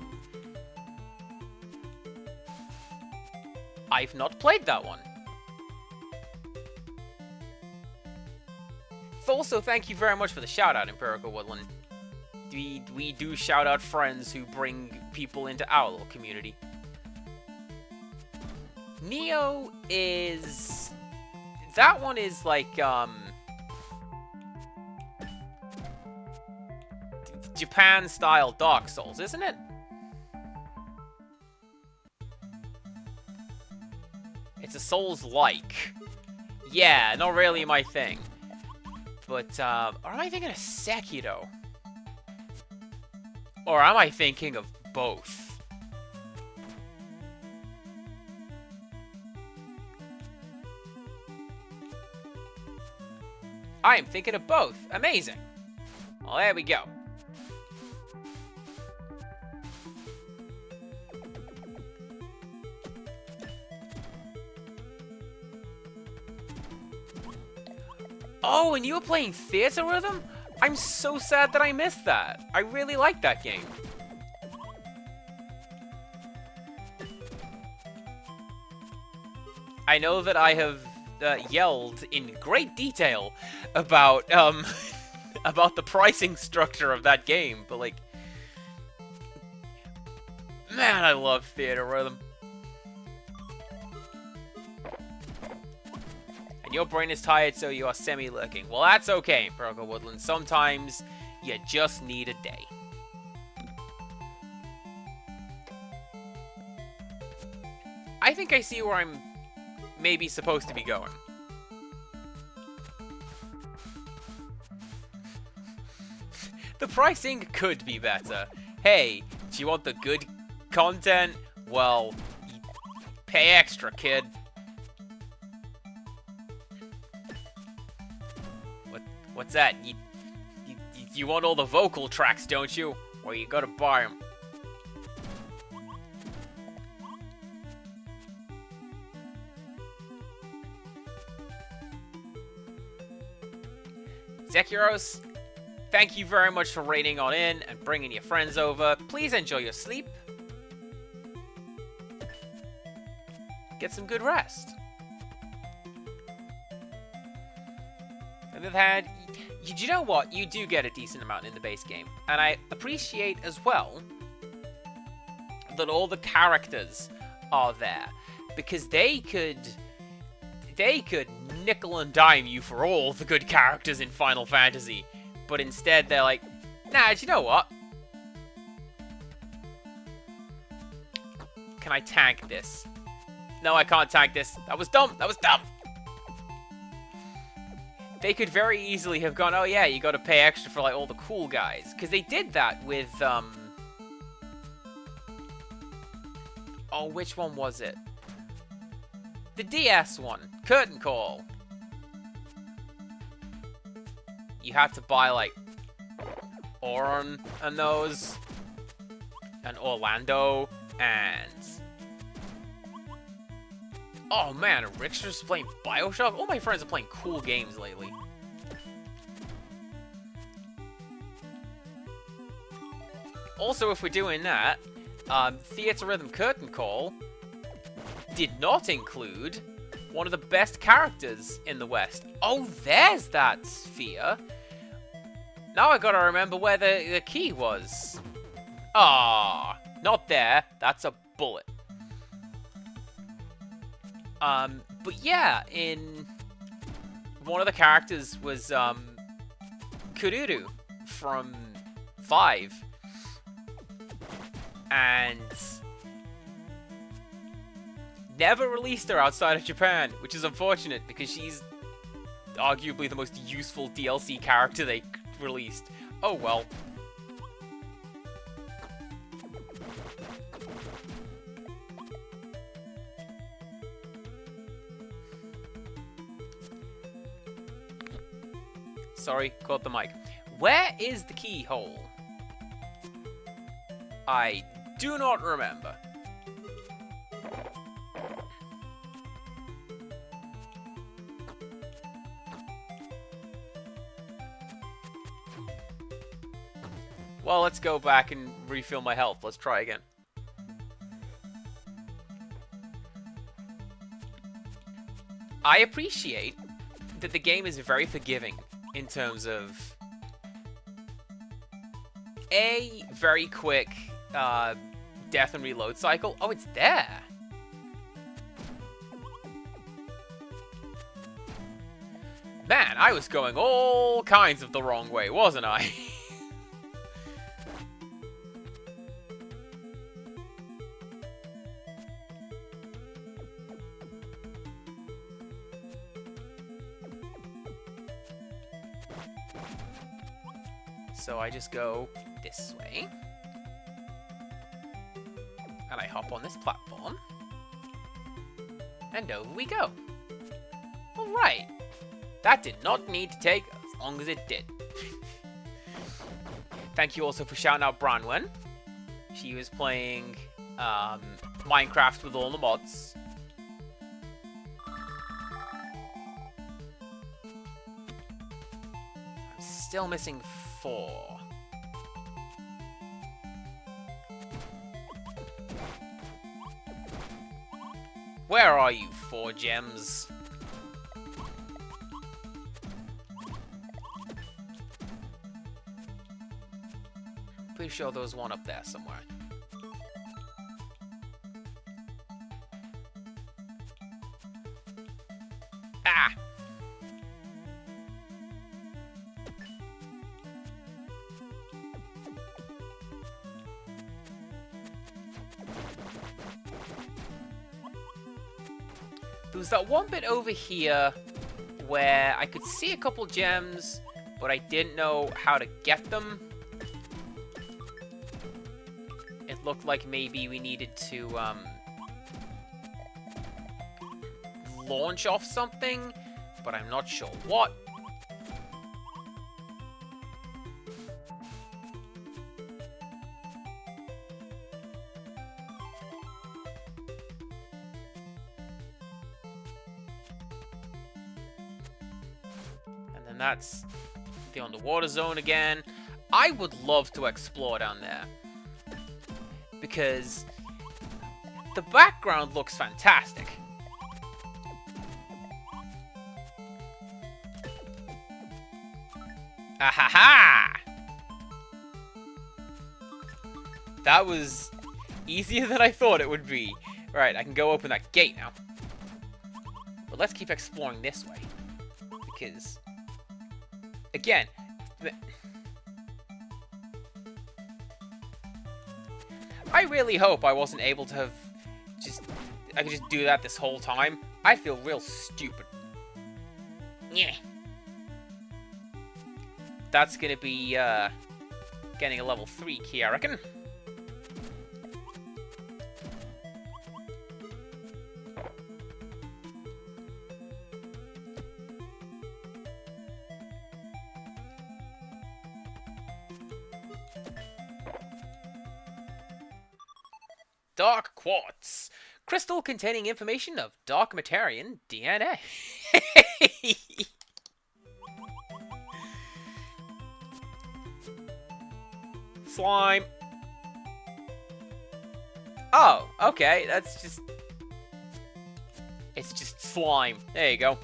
I've not played that one. Also, thank you very much for the shout-out, Empirical Woodland. We do shout-out friends who bring people into our little community. Neo is... That one is like, Japan-style Dark Souls, isn't it? It's a Souls-like. Yeah, not really my thing. But, or am I thinking of Sekiro? Or am I thinking of both? I am thinking of both. Amazing. Well, there we go. Oh, and you were playing Theater Rhythm? I'm so sad that I missed that. I really like that game. I know that I have yelled in great detail about about the pricing structure of that game, but like, man, I love Theater Rhythm. And your brain is tired, so you are semi-lurking. Well, that's okay, Empirical Woodland. Sometimes you just need a day. I think I see where I'm maybe supposed to be going. The pricing could be better. Hey, do you want the good content? Well, pay extra, kid. What's that? You want all the vocal tracks, don't you? Well, you gotta buy them. Zekiros, thank you very much for raiding on in and bringing your friends over. Please enjoy your sleep. Get some good rest. On the other hand, you know what? You do get a decent amount in the base game. And I appreciate as well that all the characters are there. Because they could nickel and dime you for all the good characters in Final Fantasy. But instead they're like, nah, do you know what? Can I tank this? No, I can't tank this. That was dumb. That was dumb. They could very easily have gone, oh yeah, you gotta pay extra for like all the cool guys. Because they did that with, oh, which one was it? The DS one. Curtain Call. You have to buy like Auron and those. And Orlando. And... oh man, Rickster's playing Bioshock? All my friends are playing cool games lately. Also, if we're doing that, Theater Rhythm Curtain Call did not include one of the best characters in the West. Oh, there's that sphere. Now I gotta remember where the key was. Ah, not there. That's a bullet. But yeah, in one of the characters was Kururu from 5. And never released her outside of Japan, which is unfortunate because she's arguably the most useful DLC character they released. Oh well. Sorry, caught the mic. Where is the keyhole? I do not remember. Well, let's go back and refill my health. Let's try again. I appreciate that the game is very forgiving in terms of a very quick death and reload cycle. Oh, it's there. Man, I was going all kinds of the wrong way, wasn't I? So I just go this way. And I hop on this platform. And over we go. Alright. That did not need to take as long as it did. Thank you also for shouting out Branwen. She was playing Minecraft with all the mods. I'm still missing 4. Where are you, 4 gems? Pretty sure there was one up there somewhere. Ah! There was that one bit over here where I could see a couple gems, but I didn't know how to get them. It looked like maybe we needed to launch off something, but I'm not sure what. And then that's the underwater zone again. I would love to explore down there, because the background looks fantastic. Ahaha! That was easier than I thought it would be. Right, I can go open that gate now. But let's keep exploring this way. Because, again, I really hope I wasn't able to have I could just do that this whole time. I feel real stupid. Yeah. That's gonna be, getting a level 3 key, I reckon. Dark Quartz. Crystal containing information of Dark Materian DNA. Slime. Oh, okay. That's just... It's just slime. There you go.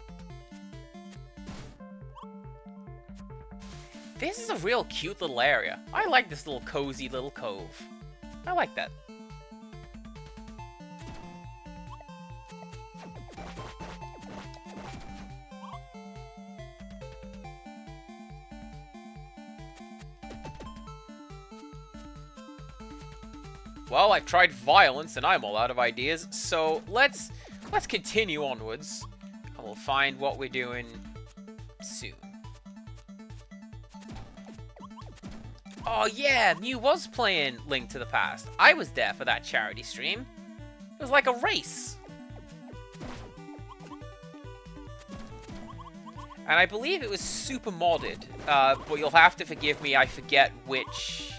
This is a real cute little area. I like this little cozy little cove. I like that. Well, I've tried violence and I'm all out of ideas, so let's continue onwards. And we'll find what we're doing soon. Oh yeah, Mew was playing Link to the Past. I was there for that charity stream. It was like a race. And I believe it was super modded, but you'll have to forgive me, I forget which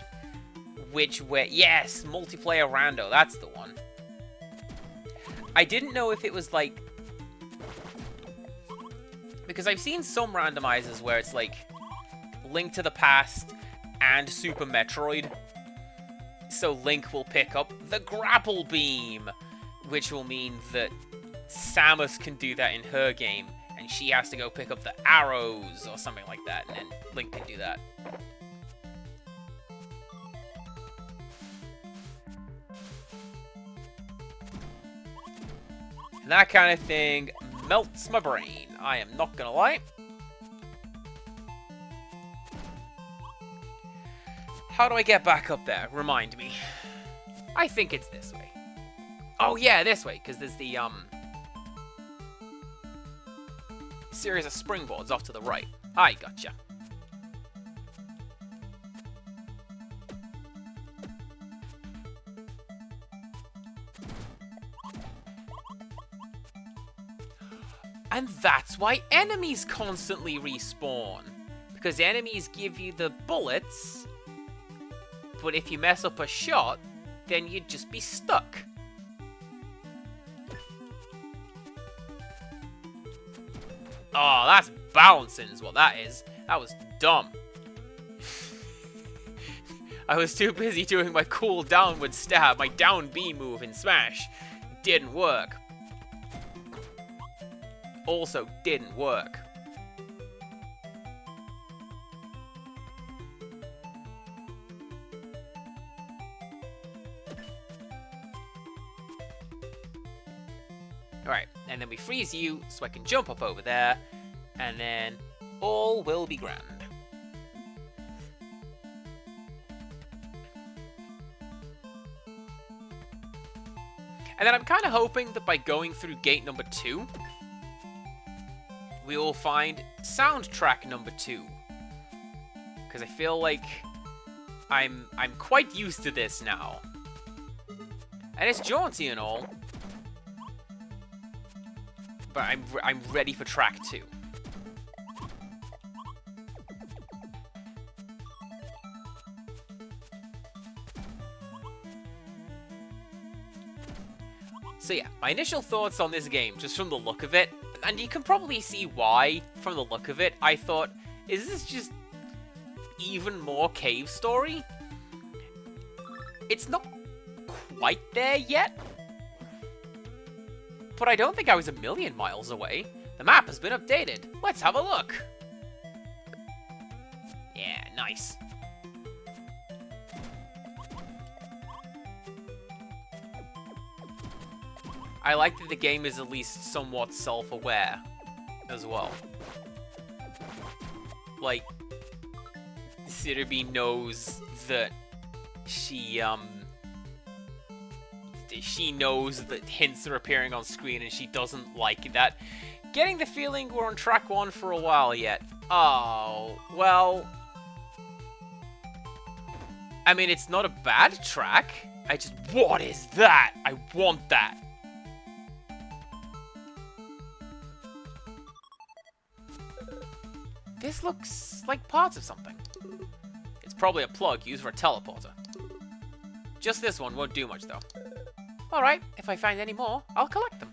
way. Yes, multiplayer rando, that's the one. I didn't know if it was like, because I've seen some randomizers where it's like Link to the Past and Super Metroid. So Link will pick up the grapple beam, which will mean that Samus can do that in her game, and she has to go pick up the arrows or something like that, and then Link can do that. And that kind of thing melts my brain, I am not gonna lie. How do I get back up there? Remind me. I think it's this way. Oh yeah, this way, because there's the, series of springboards off to the right. I gotcha. And that's why enemies constantly respawn. Because enemies give you the bullets, but if you mess up a shot, then you'd just be stuck. Oh, that's bouncing is what that is. That was dumb. I was too busy doing my cool downward stab, my down B move in Smash. Didn't work. Also didn't work. Alright, and then we freeze you so I can jump up over there, and then all will be grand. And then I'm kind of hoping that by going through gate number 2, we will find soundtrack number 2. Because I feel like I'm quite used to this now. And it's jaunty and all. But I'm ready for track 2. So yeah, my initial thoughts on this game, just from the look of it, and you can probably see why from the look of it, I thought, is this just even more cave story? It's not quite there yet, but I don't think I was a million miles away. The map has been updated. Let's have a look. Yeah, nice. I like that the game is at least somewhat self-aware as well. Like, Transiruby knows that she knows that hints are appearing on screen and she doesn't like that. Getting the feeling we're on track 1 for a while yet. Oh, well... I mean, it's not a bad track. What is that? I want that. This looks like parts of something. It's probably a plug used for a teleporter. Just this one won't do much, though. Alright, if I find any more, I'll collect them.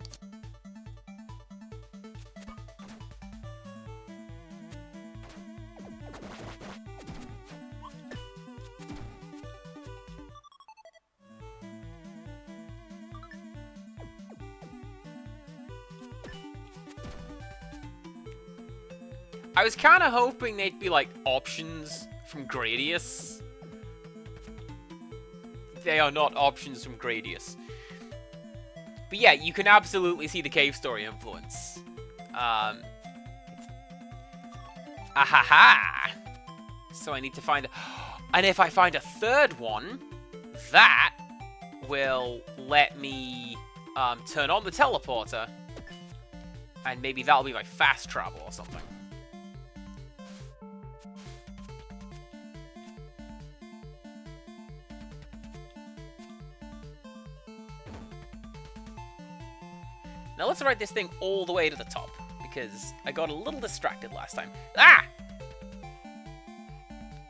I was kind of hoping they'd be like options from Gradius. They are not options from Gradius. But yeah, you can absolutely see the cave story influence. Ahaha! So I need to find... And if I find a third one, that will let me turn on the teleporter, and maybe that'll be my fast travel or something. Now let's ride this thing all the way to the top, because I got a little distracted last time. Ah!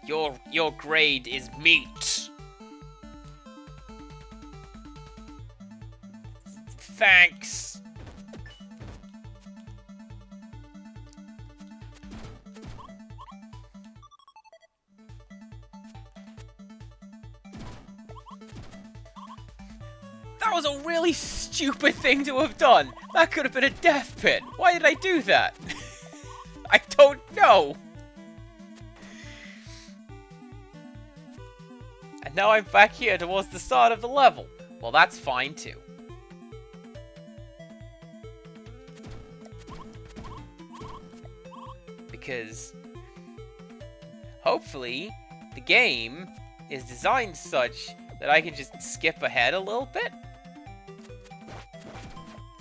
Your grade is meat. Thanks. That was a really stupid thing to have done. That could have been a death pit. Why did I do that? I don't know. And now I'm back here towards the start of the level. Well, that's fine too. Because hopefully the game is designed such that I can just skip ahead a little bit.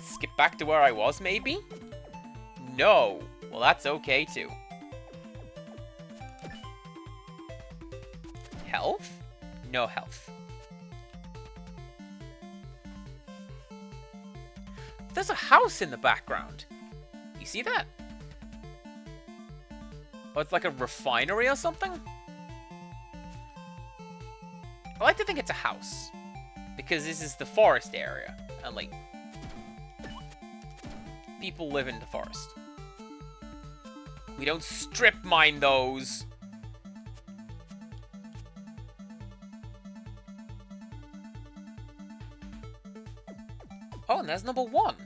Skip back to where I was, maybe? No. Well, that's okay too. Health? No health. There's a house in the background. You see that? Oh, it's like a refinery or something? I like to think it's a house. Because this is the forest area. And, like, people live in the forest. We don't strip mine those. Oh, and there's number 1.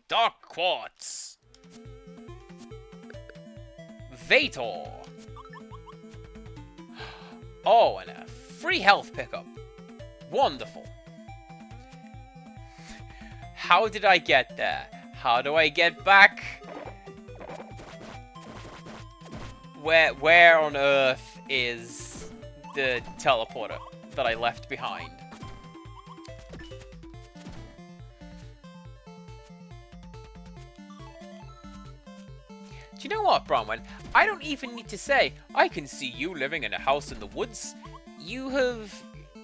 Dark Quartz. Vator. Oh, and a free health pickup. Wonderful. How did I get there? How do I get back? Where on earth is the teleporter that I left behind? Do you know what, Bronwyn? I don't even need to say, I can see you living in a house in the woods. You have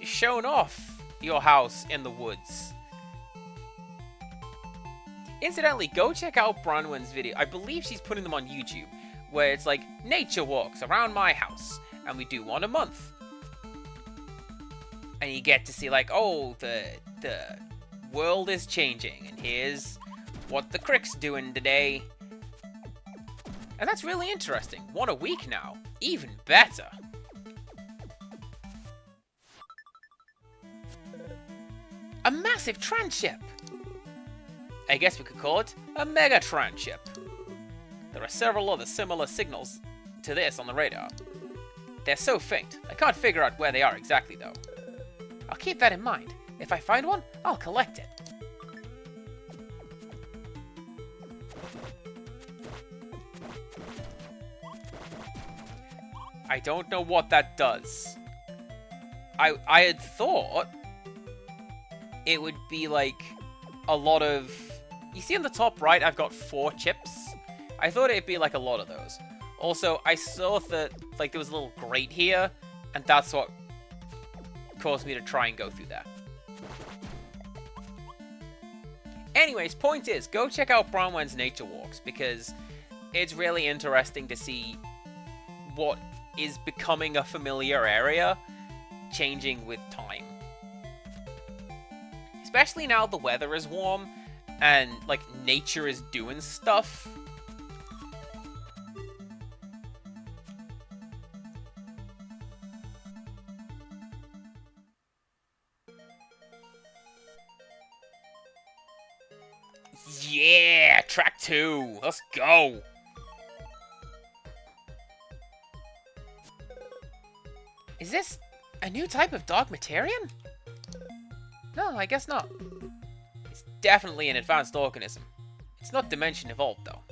shown off your house in the woods. Incidentally, go check out Bronwyn's video. I believe she's putting them on YouTube, where it's like, nature walks around my house, and we do one a month. And you get to see like, oh, the world is changing, and here's what the crick's doing today. And that's really interesting. 1 a week now. Even better. A massive tranship. I guess we could call it a mega tranship. There are several other similar signals to this on the radar. They're so faint, I can't figure out where they are exactly though. I'll keep that in mind. If I find one, I'll collect it. I don't know what that does. I had thought it would be like a lot of... You see on the top right, I've got 4 chips. I thought it'd be like a lot of those. Also, I saw that like there was a little grate here, and that's what caused me to try and go through there. Anyways, point is, go check out Bronwyn's nature walks, because it's really interesting to see what is becoming a familiar area changing with time. Especially now the weather is warm and like nature is doing stuff. Yeah, track 2. Let's go. Is this a new type of dog Materian? No, I guess not. It's definitely an advanced organism. It's not dimension evolved, though.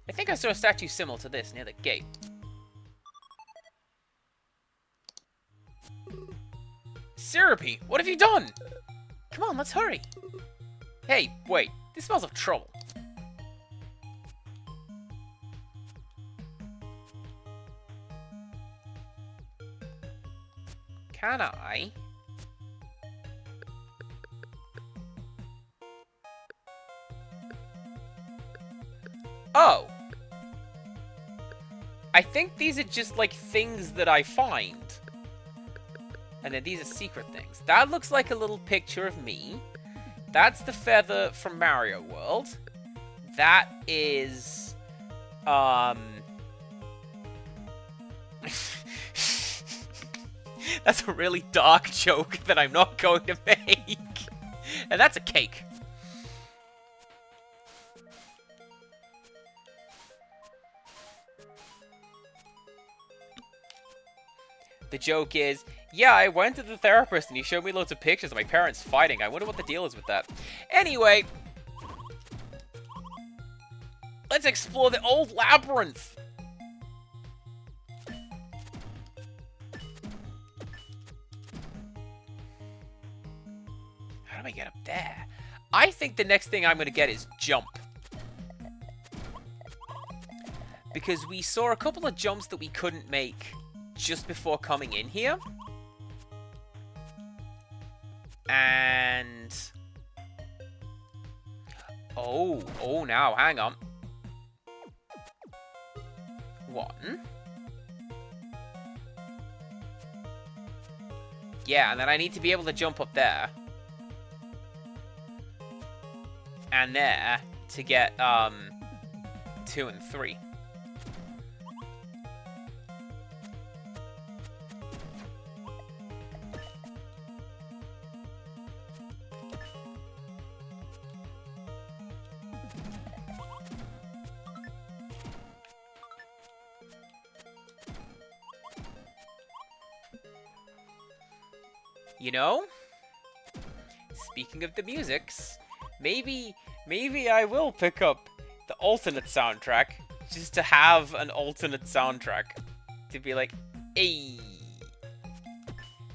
I think I saw a statue similar to this near the gate. Transiruby, what have you done? Come on, let's hurry. Hey, wait, this smells of trouble. Can I? Oh. I think these are just like things that I find. And then these are secret things. That looks like a little picture of me. That's the feather from Mario World. That is... That's a really dark joke that I'm not going to make. And that's a cake. The joke is, yeah, I went to the therapist and he showed me loads of pictures of my parents fighting. I wonder what the deal is with that. Anyway, let's explore the old labyrinth. How do I get up there? I think the next thing I'm going to get is jump. Because we saw a couple of jumps that we couldn't make just before coming in here. And... Oh, now, hang on. One. Yeah, and then I need to be able to jump up there. And there to get, 2 and 3. You know, speaking of the musics, maybe I will pick up the alternate soundtrack just to have an alternate soundtrack to be like, hey,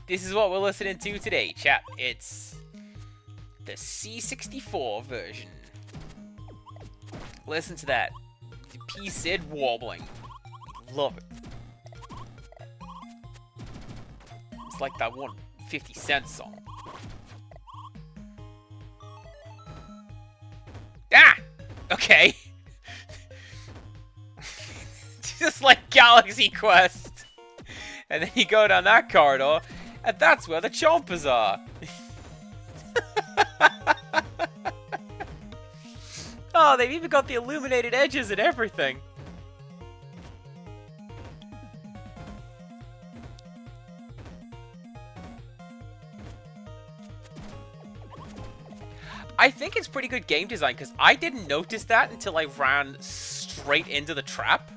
this is what we're listening to today, chat. It's the C64 version. Listen to that. The P-Sid warbling. Love it. It's like that one 50 Cent song. Ah! Okay. Just like Galaxy Quest. And then you go down that corridor, and that's where the chompers are. Oh, they've even got the illuminated edges and everything. I think it's pretty good game design, because I didn't notice that until I ran straight into the trap.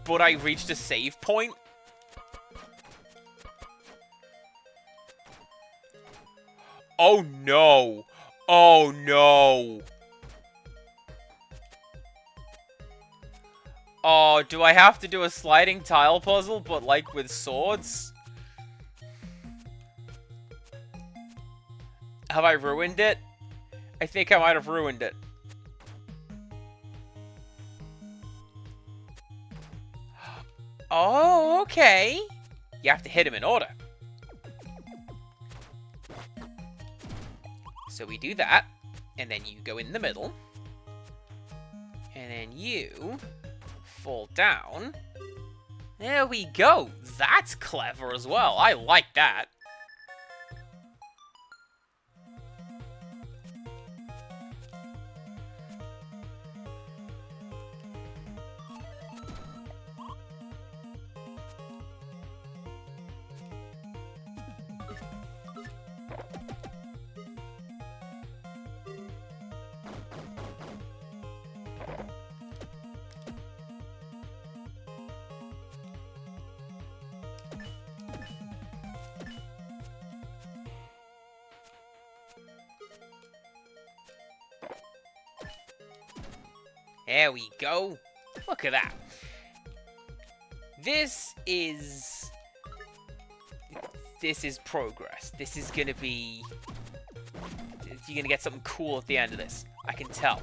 But I reached a save point. Oh no! Oh no! Oh, do I have to do a sliding tile puzzle, but like with swords? Have I ruined it? I think I might have ruined it. Oh, okay. You have to hit him in order. So we do that, and then you go in the middle. And then you fall down. There we go. That's clever as well. I like that. There we go. Look at that. This is progress. This is gonna be... You're gonna get something cool at the end of this. I can tell.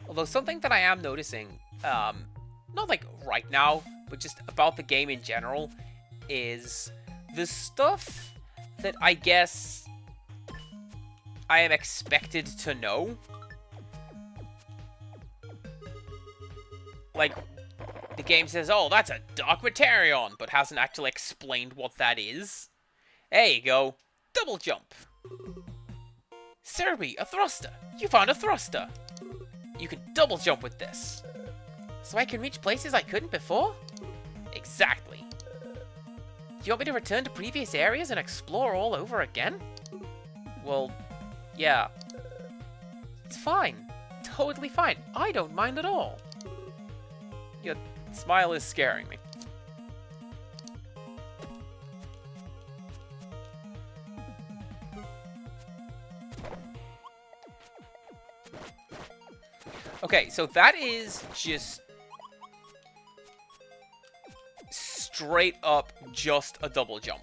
Although something that I am noticing, not like right now, but just about the game in general, is the stuff that I guess I am expected to know. Like, the game says, oh, that's a Dark Materion, but hasn't actually explained what that is. There you go. Double jump. Transiruby, a thruster. You found a thruster. You can double jump with this. So I can reach places I couldn't before? Exactly. Do you want me to return to previous areas and explore all over again? Well, yeah. It's fine. Totally fine. I don't mind at all. Your smile is scaring me. Okay, so that is just straight up just a double jump.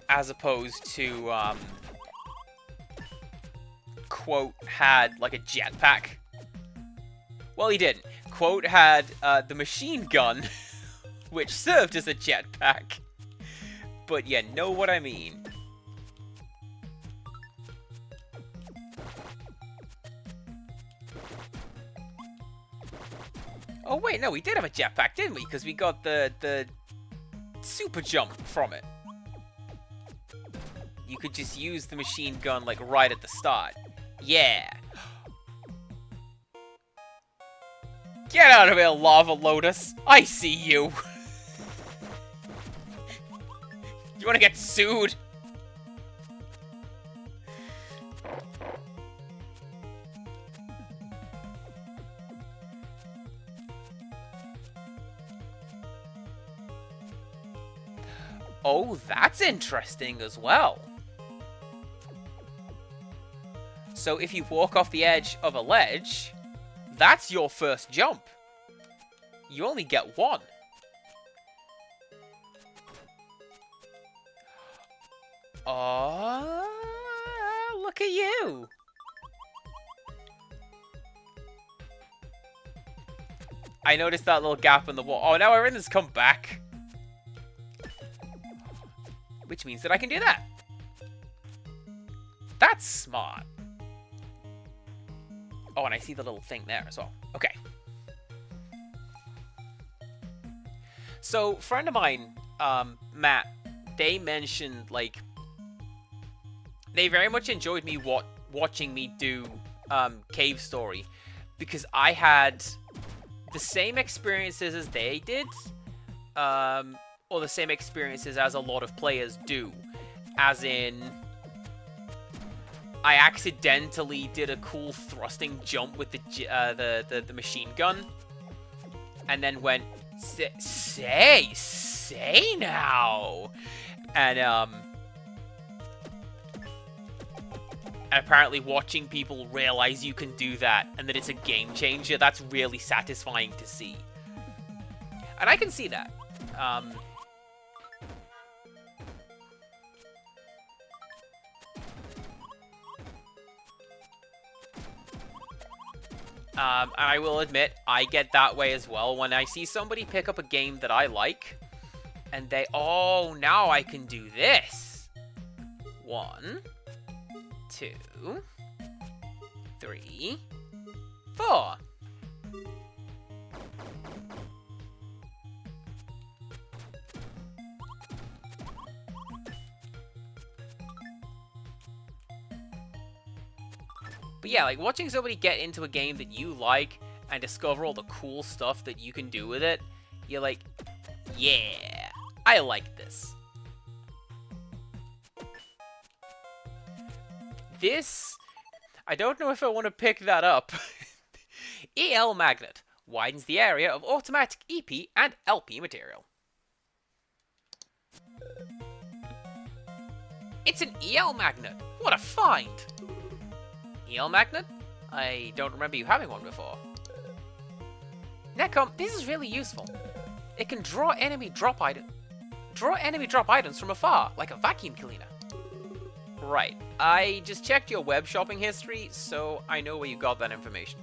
As opposed to, Quote had, like, a jetpack. Well, he didn't. Quote had, the machine gun, which served as a jetpack. But you know what I mean. Oh, wait, no, we did have a jetpack, didn't we? Because we got the super jump from it. You could just use the machine gun, like, right at the start. Yeah. Get out of here, Lava Lotus. I see you. You want to get sued? Oh, that's interesting as well. So if you walk off the edge of a ledge, that's your first jump. You only get one. Oh, look at you. I noticed that little gap in the wall. Oh, now everything's come back. Which means that I can do that. That's smart. Oh, and I see the little thing there as well. Okay. So, a friend of mine, Matt, they mentioned, like, they very much enjoyed me watching me do Cave Story, because I had the same experiences as they did, or the same experiences as a lot of players do, as in, I accidentally did a cool thrusting jump with the machine gun, and then went, say now, and apparently watching people realize you can do that, and that it's a game changer, that's really satisfying to see. And I can see that. And I will admit, I get that way as well. When I see somebody pick up a game that I like, and they, oh, now I can do this. 1, 2, 3, 4. But yeah, like, watching somebody get into a game that you like and discover all the cool stuff that you can do with it, you're like, yeah, I like this. This, I don't know if I want to pick that up. EL Magnet widens the area of automatic EP and LP material. It's an EL magnet! What a find! EL magnet? I don't remember you having one before. Necom, this is really useful. It can draw enemy drop items from afar, like a vacuum cleaner. Right. I just checked your web shopping history, so I know where you got that information.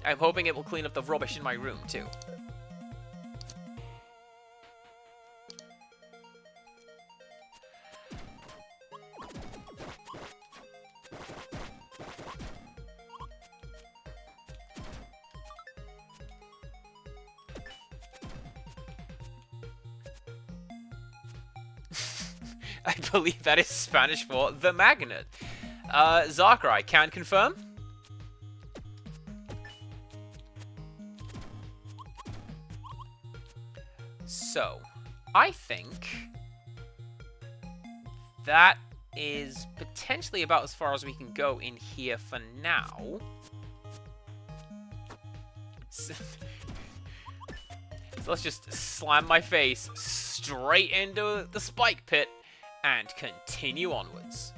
I'm hoping it will clean up the rubbish in my room, too. I believe that is Spanish for the magnet. Zarkra, I can confirm. So, I think that is potentially about as far as we can go in here for now. So let's just slam my face straight into the spike pit and continue onwards.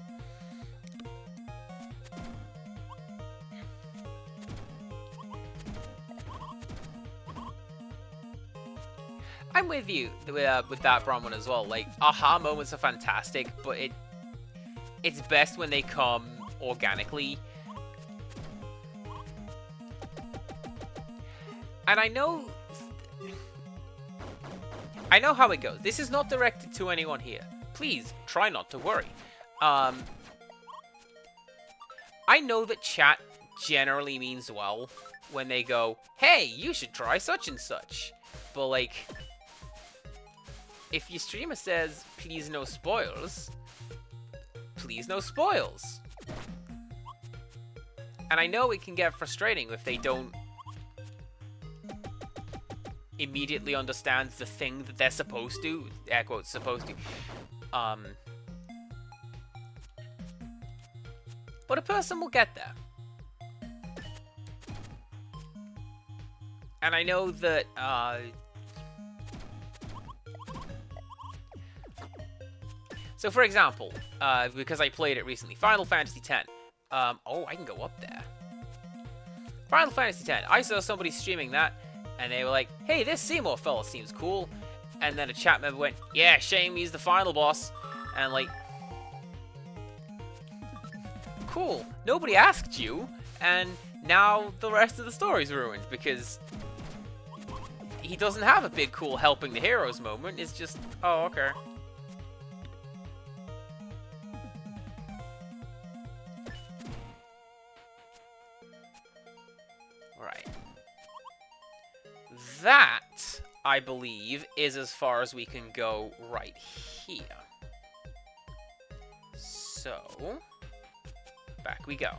I'm with you with that Bronwyn as well. Like, aha moments are fantastic, but it's best when they come organically. And I know how it goes. This is not directed to anyone here. Please, try not to worry. I know that chat generally means well when they go, hey, you should try such and such. But, like, if your streamer says, please no spoils, please no spoils. And I know it can get frustrating if they don't immediately understand the thing that they're supposed to, air quotes, supposed to. But a person will get there. And I know that, so for example, because I played it recently, Final Fantasy X. Oh, I can go up there. Final Fantasy X. I saw somebody streaming that, and they were like, hey, this Seymour fella seems cool. And then a chat member went, yeah, shame he's the final boss. And like, cool. Nobody asked you, and now the rest of the story's ruined because he doesn't have a big cool helping the heroes moment. It's just, oh, okay. Right. That, I believe, is as far as we can go right here. So, back we go.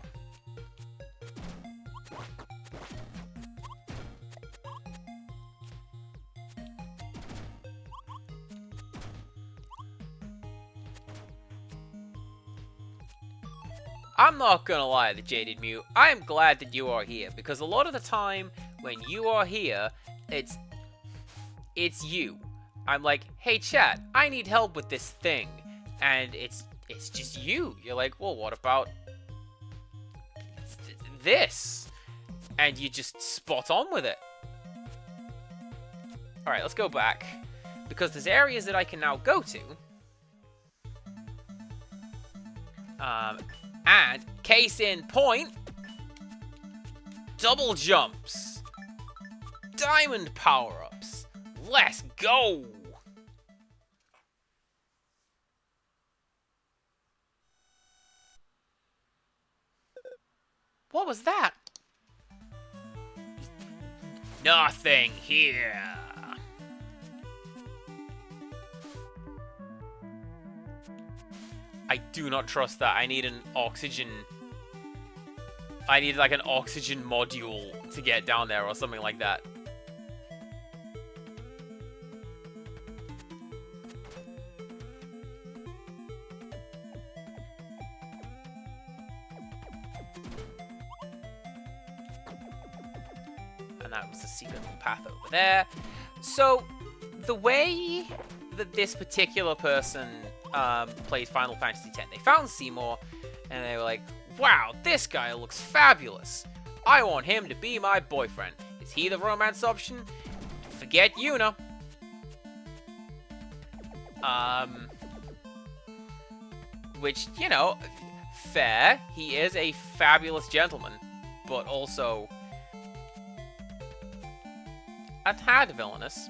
I'm not gonna lie, the Jaded Mew, I am glad that you are here, because a lot of the time, when you are here, it's you. I'm like, hey chat, I need help with this thing, and it's just you. You're like, well, what about this? And you just spot on with it. Alright, let's go back, because there's areas that I can now go to. And, case in point, double jumps, diamond power-ups. Let's go! What was that? Nothing here. I do not trust that. I need an oxygen... I need, like, an oxygen module to get down there or something like that. And that was the secret little path over there. So, the way that this particular person played Final Fantasy X. They found Seymour, and they were like, wow, this guy looks fabulous. I want him to be my boyfriend. Is he the romance option? Forget Yuna. Which, you know, fair. He is a fabulous gentleman, but also a tad villainous.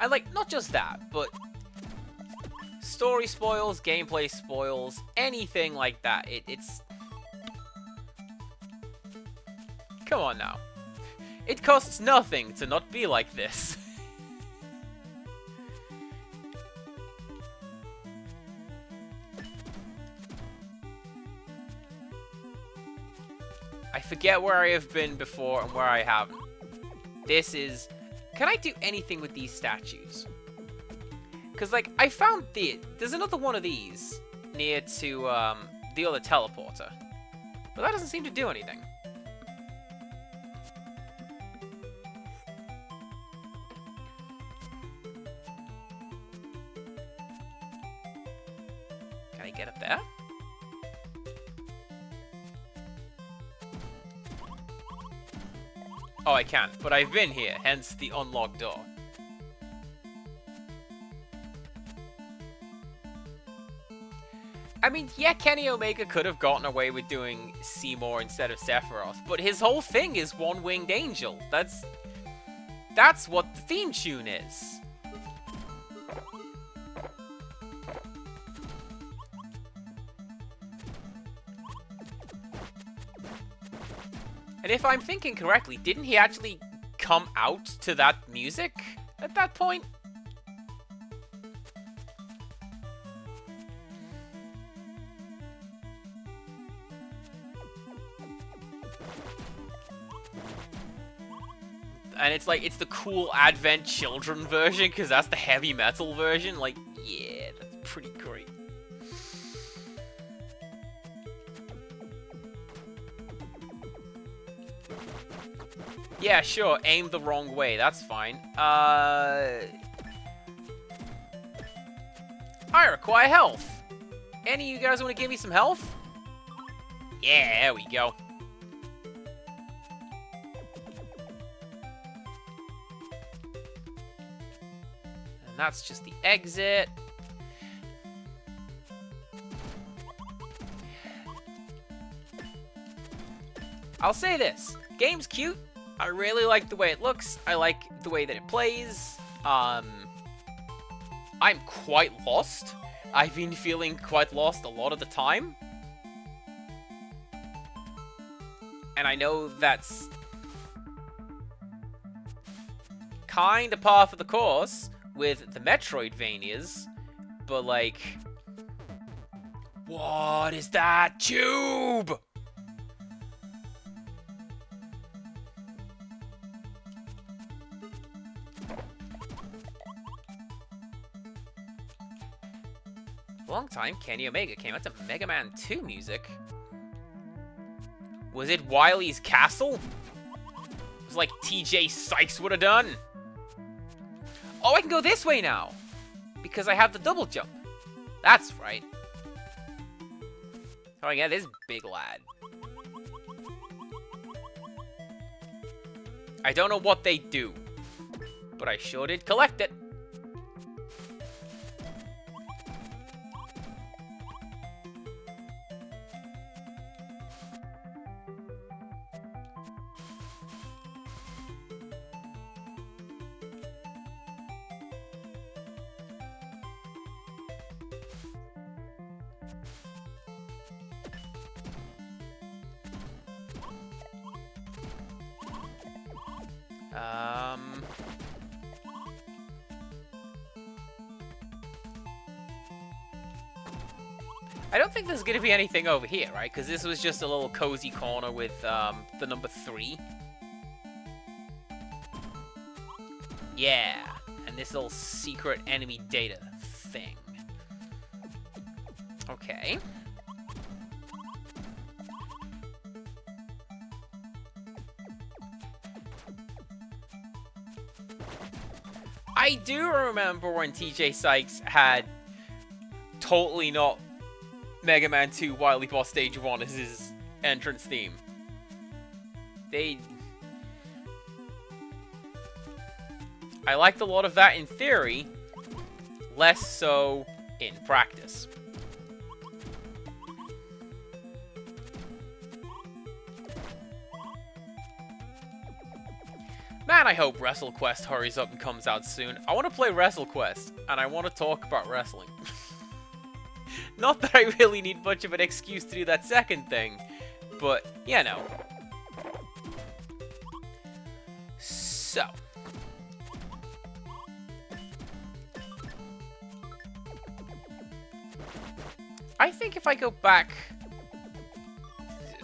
And, like, not just that, but story spoils, gameplay spoils, anything like that. It's... Come on now. It costs nothing to not be like this. I forget where I have been before and where I haven't. This is... Can I do anything with these statues? Because, like, I found there's another one of these near to the other teleporter. But that doesn't seem to do anything. Can I get up there? Oh, I can't, but I've been here, hence the unlocked door. I mean, yeah, Kenny Omega could have gotten away with doing Seymour instead of Sephiroth, but his whole thing is One-Winged Angel. That's what the theme tune is. And if I'm thinking correctly, didn't he actually come out to that music at that point? And it's like, it's the cool Advent Children version, because that's the heavy metal version. Like, yeah, that's pretty great. Yeah, sure, aim the wrong way, that's fine. I require health. Any of you guys want to give me some health? Yeah, there we go. And that's just the exit. I'll say this. Game's cute. I really like the way it looks. I like the way that it plays. I'm quite lost. I've been feeling quite lost a lot of the time. And I know that's kind of par for the course with the Metroidvanias, but like, what is that tube? Long time, Kenny Omega came out to Mega Man 2 music. Was it Wily's Castle? It was like TJ Sykes would have done. Oh, I can go this way now. Because I have the double jump. That's right. Oh yeah, this big lad. I don't know what they do, but I sure did collect it. I don't think there's going to be anything over here, right? Because this was just a little cozy corner with the number 3. Yeah, and this little secret enemy data thing. Okay. I do remember when TJ Sykes had totally not Mega Man 2 Wily Boss Stage 1 as his entrance theme. I liked a lot of that in theory, less so in practice. Man, I hope WrestleQuest hurries up and comes out soon. I want to play WrestleQuest, and I want to talk about wrestling. Not that I really need much of an excuse to do that second thing, but, you know. So. I think if I go back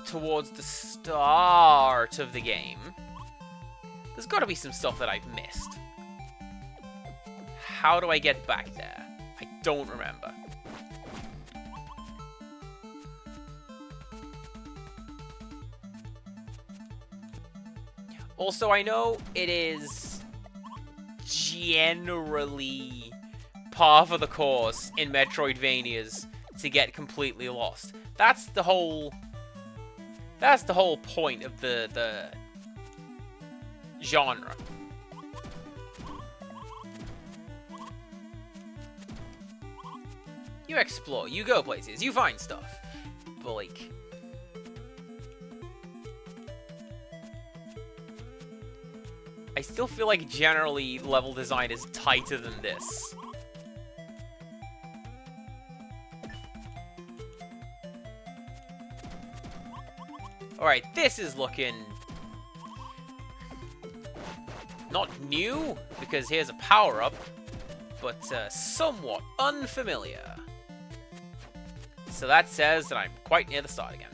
towards the start of the game, there's got to be some stuff that I've missed. How do I get back there? I don't remember. Also, I know it is generally par for the course in Metroidvanias to get completely lost. That's the whole point of the genre. You explore, you go places, you find stuff. But like, I still feel like generally level design is tighter than this. Alright, this is looking not new, because here's a power-up, but somewhat unfamiliar. So that says that I'm quite near the start again.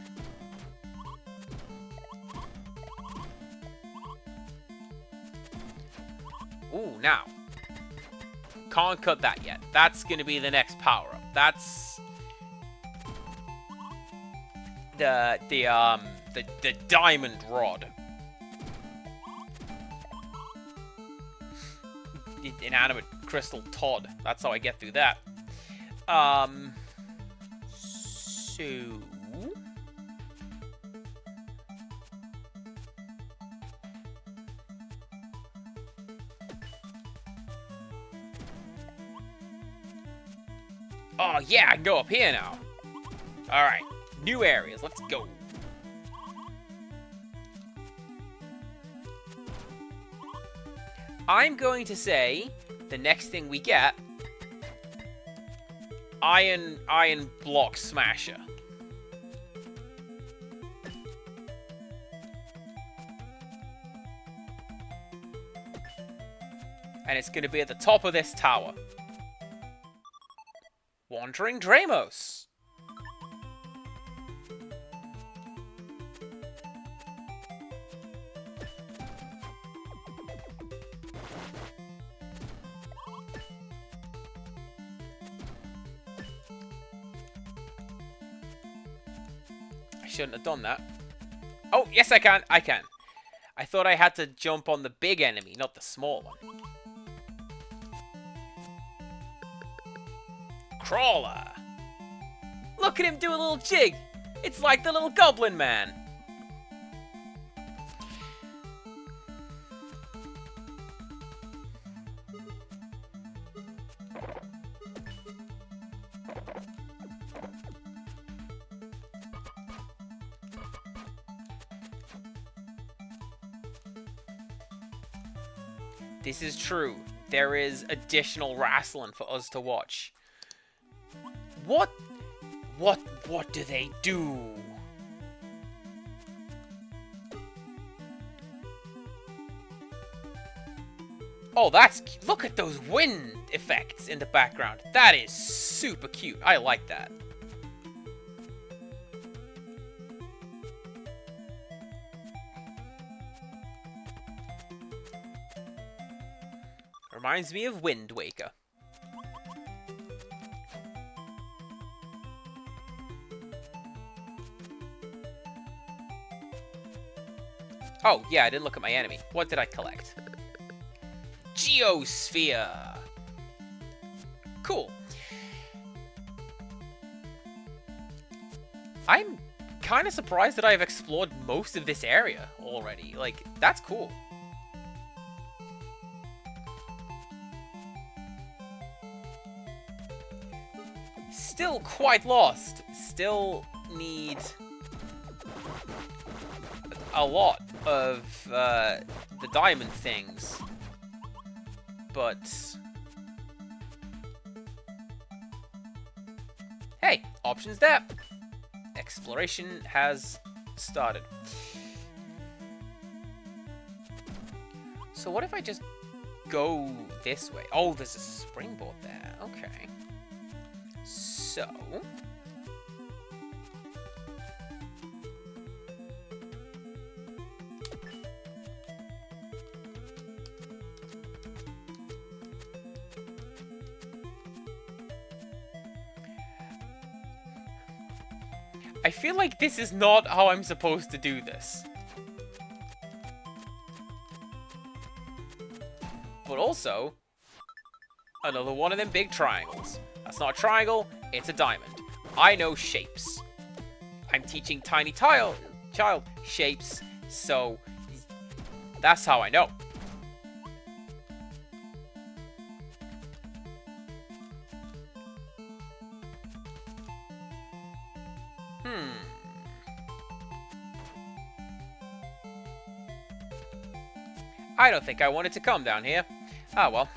Ooh, now. Can't cut that yet. That's gonna be the next power-up. That's the diamond rod. Inanimate crystal Todd. That's how I get through that. So oh yeah, I can go up here now. Alright, new areas, let's go. I'm going to say the next thing we get, Iron Block Smasher. And it's going to be at the top of this tower. Wandering Dramos. I shouldn't have done that. Oh, yes I can. I can. I thought I had to jump on the big enemy, not the small one. Crawler. Look at him do a little jig. It's like the little goblin man. This is true. There is additional wrestling for us to watch. What do they do? Oh, look at those wind effects in the background. That is super cute. I like that. Reminds me of Wind Waker. Oh, yeah, I didn't look at my enemy. What did I collect? Geosphere. Cool. I'm kind of surprised that I've explored most of this area already. Like, that's cool. Still quite lost. Still need a lot of the diamond things. But hey, options there. Exploration has started. So what if I just go this way? Oh, there's a springboard there. Okay. So I feel like this is not how I'm supposed to do this. But also, another one of them big triangles. That's not a triangle, it's a diamond. I know shapes. I'm teaching tiny child shapes, so that's how I know. I don't think I wanted to come down here. Ah, well.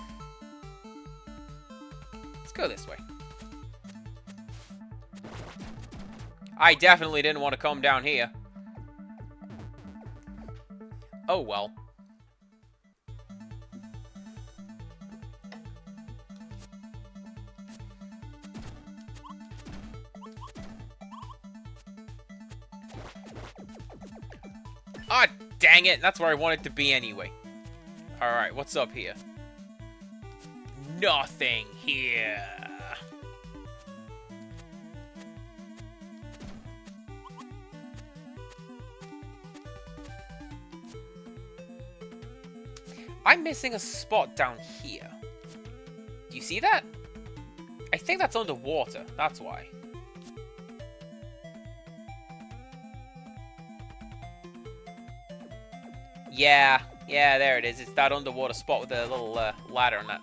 Let's go this way. I definitely didn't want to come down here. Oh, well. Ah, dang it! That's where I wanted to be anyway. Alright, what's up here? Nothing here. I'm missing a spot down here. Do you see that? I think that's underwater, that's why. Yeah, there it is. It's that underwater spot with the little ladder on that.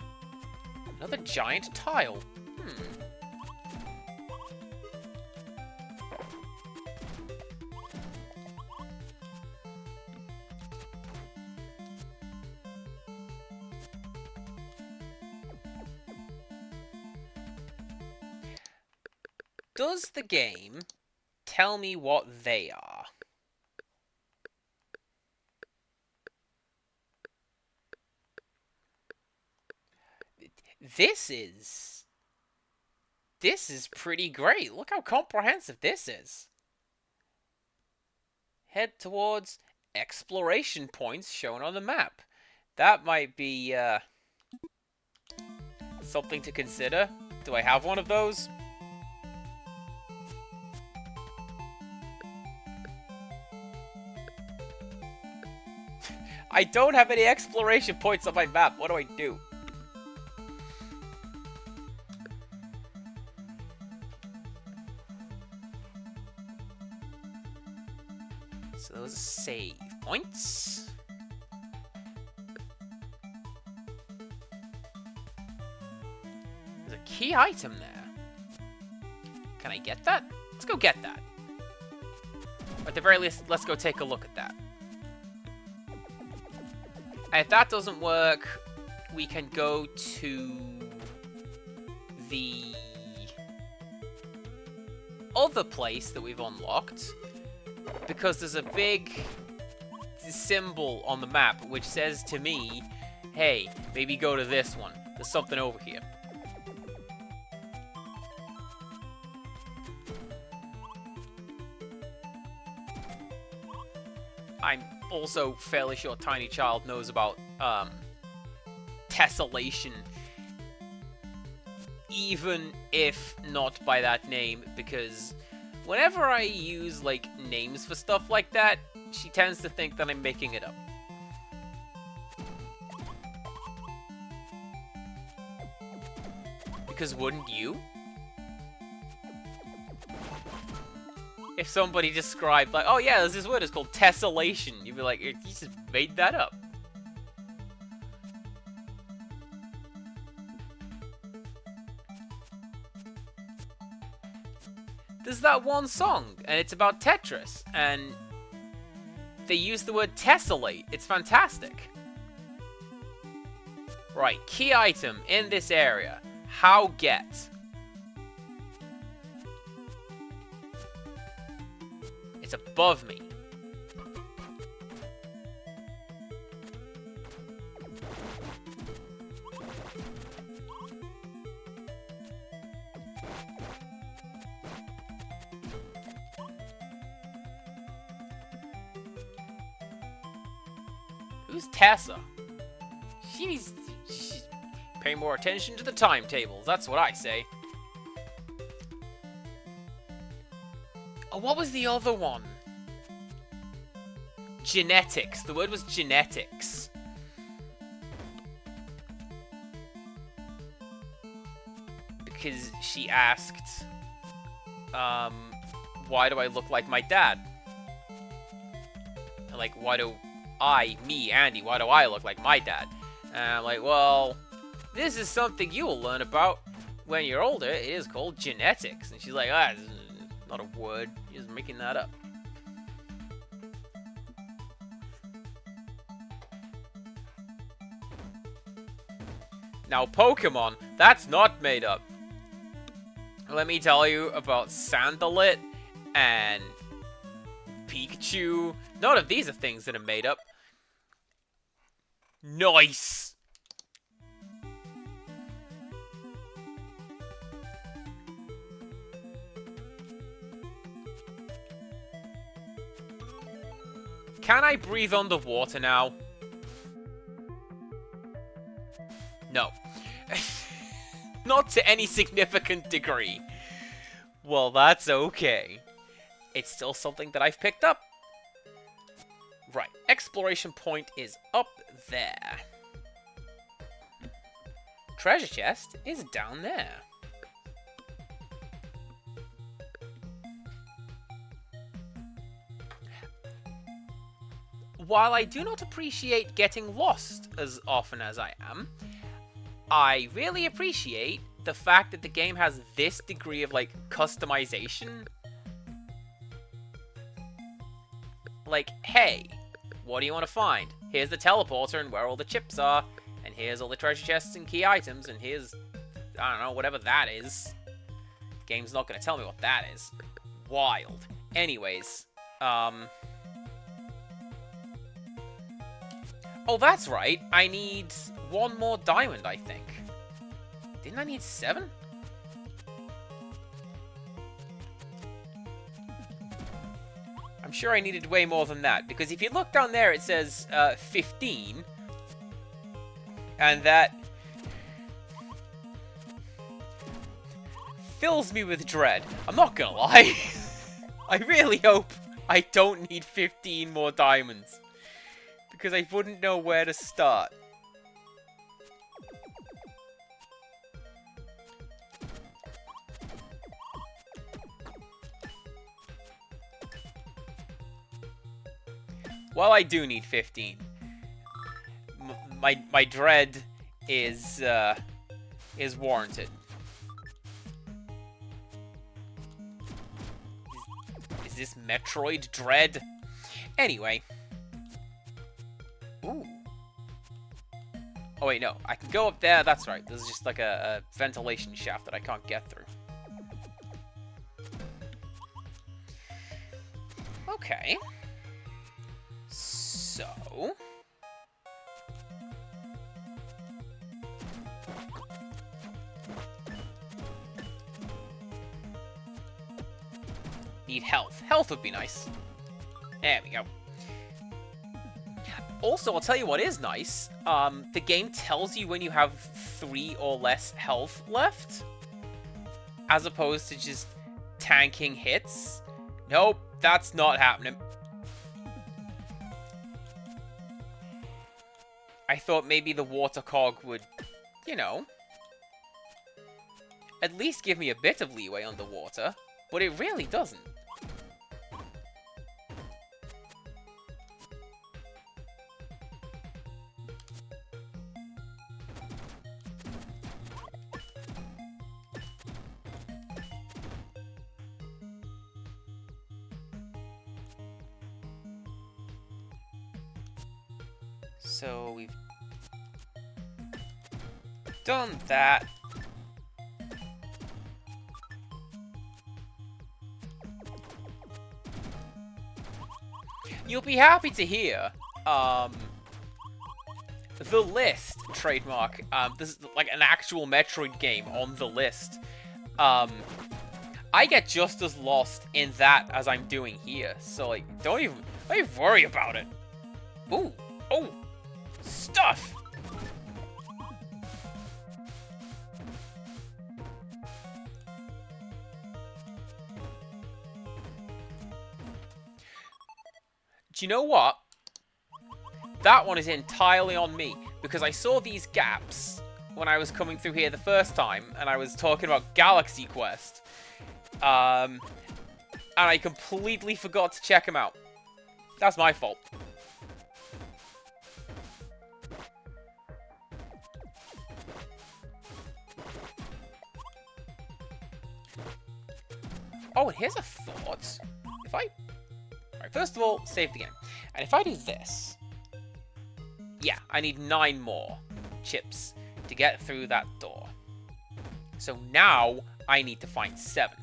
Another giant tile. Does the game tell me what they are? This is pretty great. Look how comprehensive this is. Head towards exploration points shown on the map. That might be something to consider. Do I have one of those? I don't have any exploration points on my map. What do I do? So those are save points. There's a key item there. Can I get that? Let's go get that. Or at the very least, let's go take a look at that. And if that doesn't work, we can go to the other place that we've unlocked. Because there's a big symbol on the map which says to me, hey, maybe go to this one. There's something over here. I'm also fairly sure Tiny Child knows about tessellation, even if not by that name, because whenever I use, like, names for stuff like that, she tends to think that I'm making it up. Because wouldn't you? If somebody described, like, oh yeah, there's this word, it's called tessellation, you'd be like, you just made that up. There's that one song, and it's about Tetris, and they use the word tessellate. It's fantastic. Right, key item in this area. How get? It's above me. Who's Tessa? She's pay more attention to the timetables, that's what I say. Oh, what was the other one? Genetics. The word was genetics. Because she asked, why do I look like my dad? And like, why do me, Andy, why do I look like my dad? And I'm like, well, this is something you will learn about when you're older. It is called genetics. And she's like, it's not a word. You're just making that up. Now, Pokemon, that's not made up. Let me tell you about Sandalit and Pikachu. None of these are things that are made up. Nice! Can I breathe underwater now? No. Not to any significant degree. Well, that's okay. It's still something that I've picked up. Right, exploration point is up there. Treasure chest is down there. While I do not appreciate getting lost as often as I am, I really appreciate the fact that the game has this degree of, like, customization. Like, hey, what do you want to find? Here's the teleporter and where all the chips are, and here's all the treasure chests and key items, and here's, I don't know, whatever that is. Game's not going to tell me what that is. Wild. Anyways, oh, that's right. I need one more diamond, I think. Didn't I need 7? I'm sure I needed way more than that, because if you look down there, it says 15. And that fills me with dread. I'm not gonna lie. I really hope I don't need 15 more diamonds, because I wouldn't know where to start. Well, I do need 15. My dread is warranted. Is this Metroid Dread? Anyway. Ooh. Oh wait, no. I can go up there. That's right. There's just like a ventilation shaft that I can't get through. Okay. So... need health. Health would be nice. There we go. Also, I'll tell you what is nice. The game tells you when you have 3 or less health left, as opposed to just tanking hits. Nope, that's not happening. I thought maybe the water cog would, you know, at least give me a bit of leeway underwater, but it really doesn't. So we've done that. You'll be happy to hear, the list trademark. This is like an actual Metroid game on the list. I get just as lost in that as I'm doing here. So like, don't even worry about it. Ooh, oh, stuff. Do you know what? That one is entirely on me, because I saw these gaps when I was coming through here the first time, and I was talking about Galaxy Quest. And I completely forgot to check them out. That's my fault. Oh, and here's a thought. If I... Alright, first of all, save the game. And if I do this... Yeah, I need 9 more chips to get through that door. So now, I need to find 7.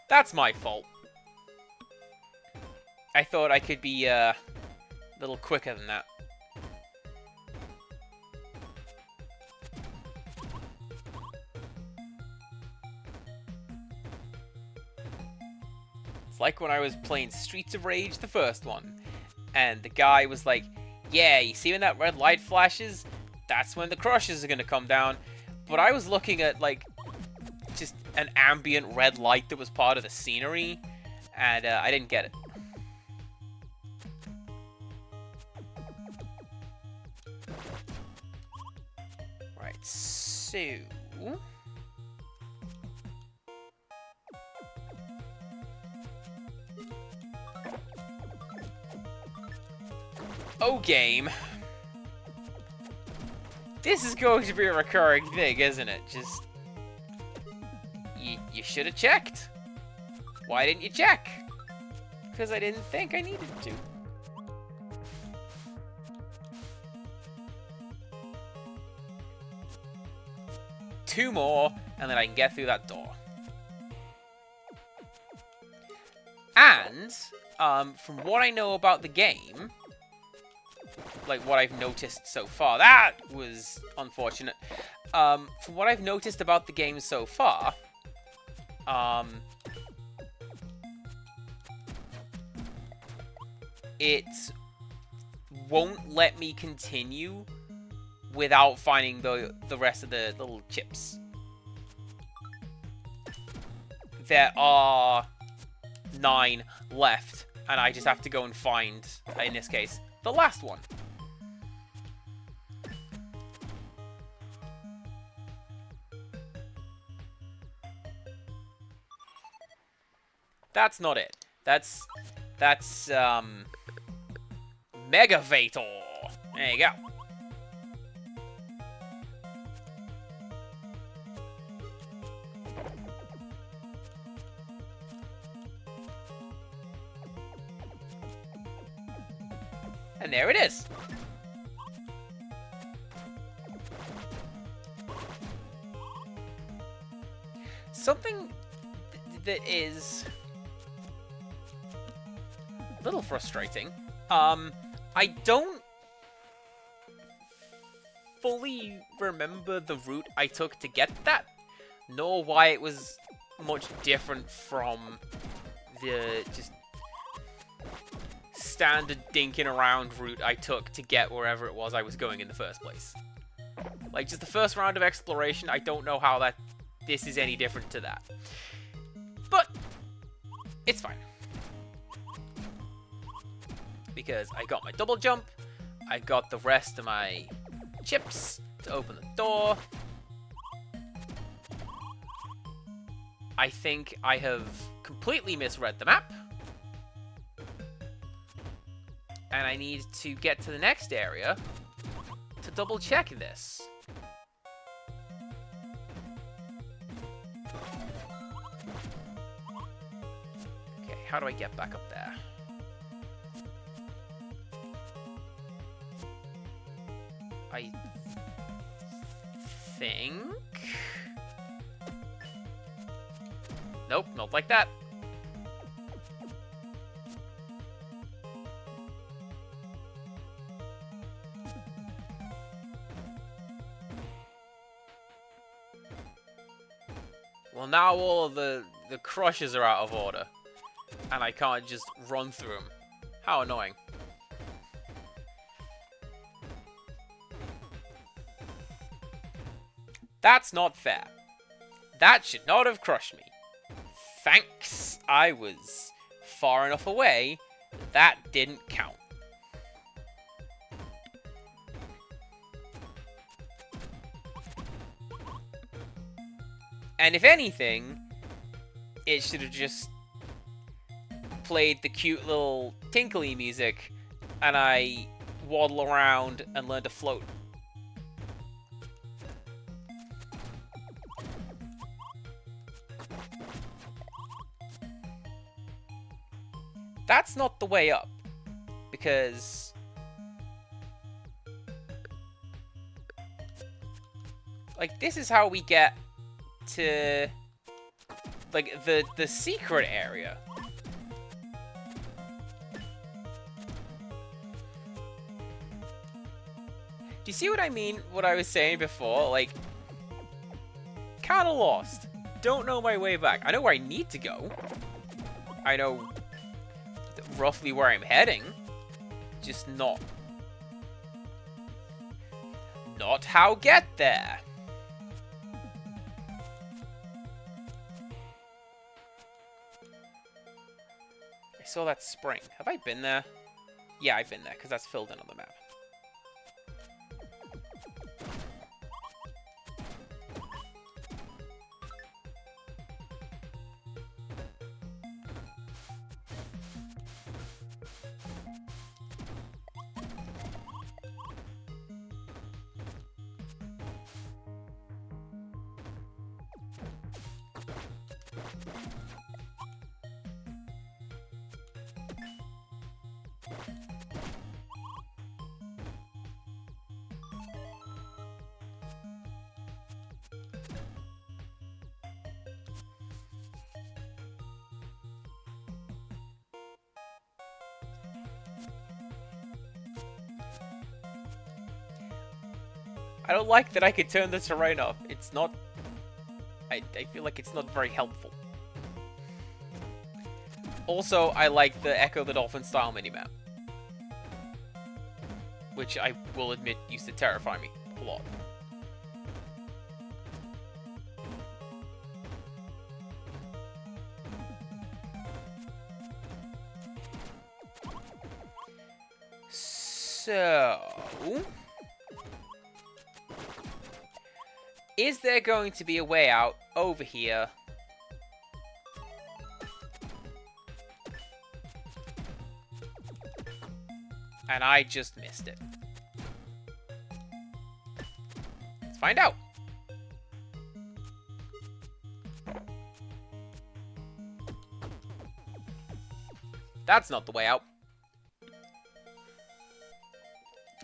That's my fault. I thought I could be a little quicker than that. It's like when I was playing Streets of Rage, the first one, and the guy was like, yeah, you see when that red light flashes? That's when the crushes are gonna come down. But I was looking at, like, just an ambient red light that was part of the scenery, and I didn't get it. Right, so... Oh, game. This is going to be a recurring thing, isn't it? Just... You should have checked. Why didn't you check? Because I didn't think I needed to. Two more, and then I can get through that door. And, from what I know about the game, like what I've noticed so far, that was unfortunate. From what I've noticed about the game so far, it won't let me continue without finding the rest of the little chips. There are 9 left, and I just have to go and find, in this case, the last one. That's not it. That's Megavator. There you go. And there it is. Something that is a little frustrating. I don't fully remember the route I took to get that, nor why it was much different from the just standard dinking around route I took to get wherever it was I was going in the first place. Like, just the first round of exploration, I don't know how this is any different to that. But, it's fine. Because I got my double jump, I got the rest of my chips to open the door. I think I have completely misread the map. And I need to get to the next area to double check this. Okay, how do I get back up there? I think... Nope, not like that. Well, now all of the crushes are out of order. And I can't just run through them. How annoying. That's not fair. That should not have crushed me. Thanks, I was far enough away that didn't count. And if anything, it should have just played the cute little tinkly music and I waddle around and learn to float. That's not the way up, because like this is how we get to like the secret area. Do you see what I mean? What I was saying before, like kind of lost. Don't know my way back. I know where I need to go. I know roughly where I'm heading, just not how get there. I saw that spring. Have I been there? Yeah, I've been there because that's filled in on the map. I don't like that I could turn the terrain off. It's not... I feel like it's not very helpful. Also, I like the Echo the Dolphin style minimap. Which I will admit used to terrify me a lot. So... is there going to be a way out over here? And I just missed it. Let's find out. That's not the way out.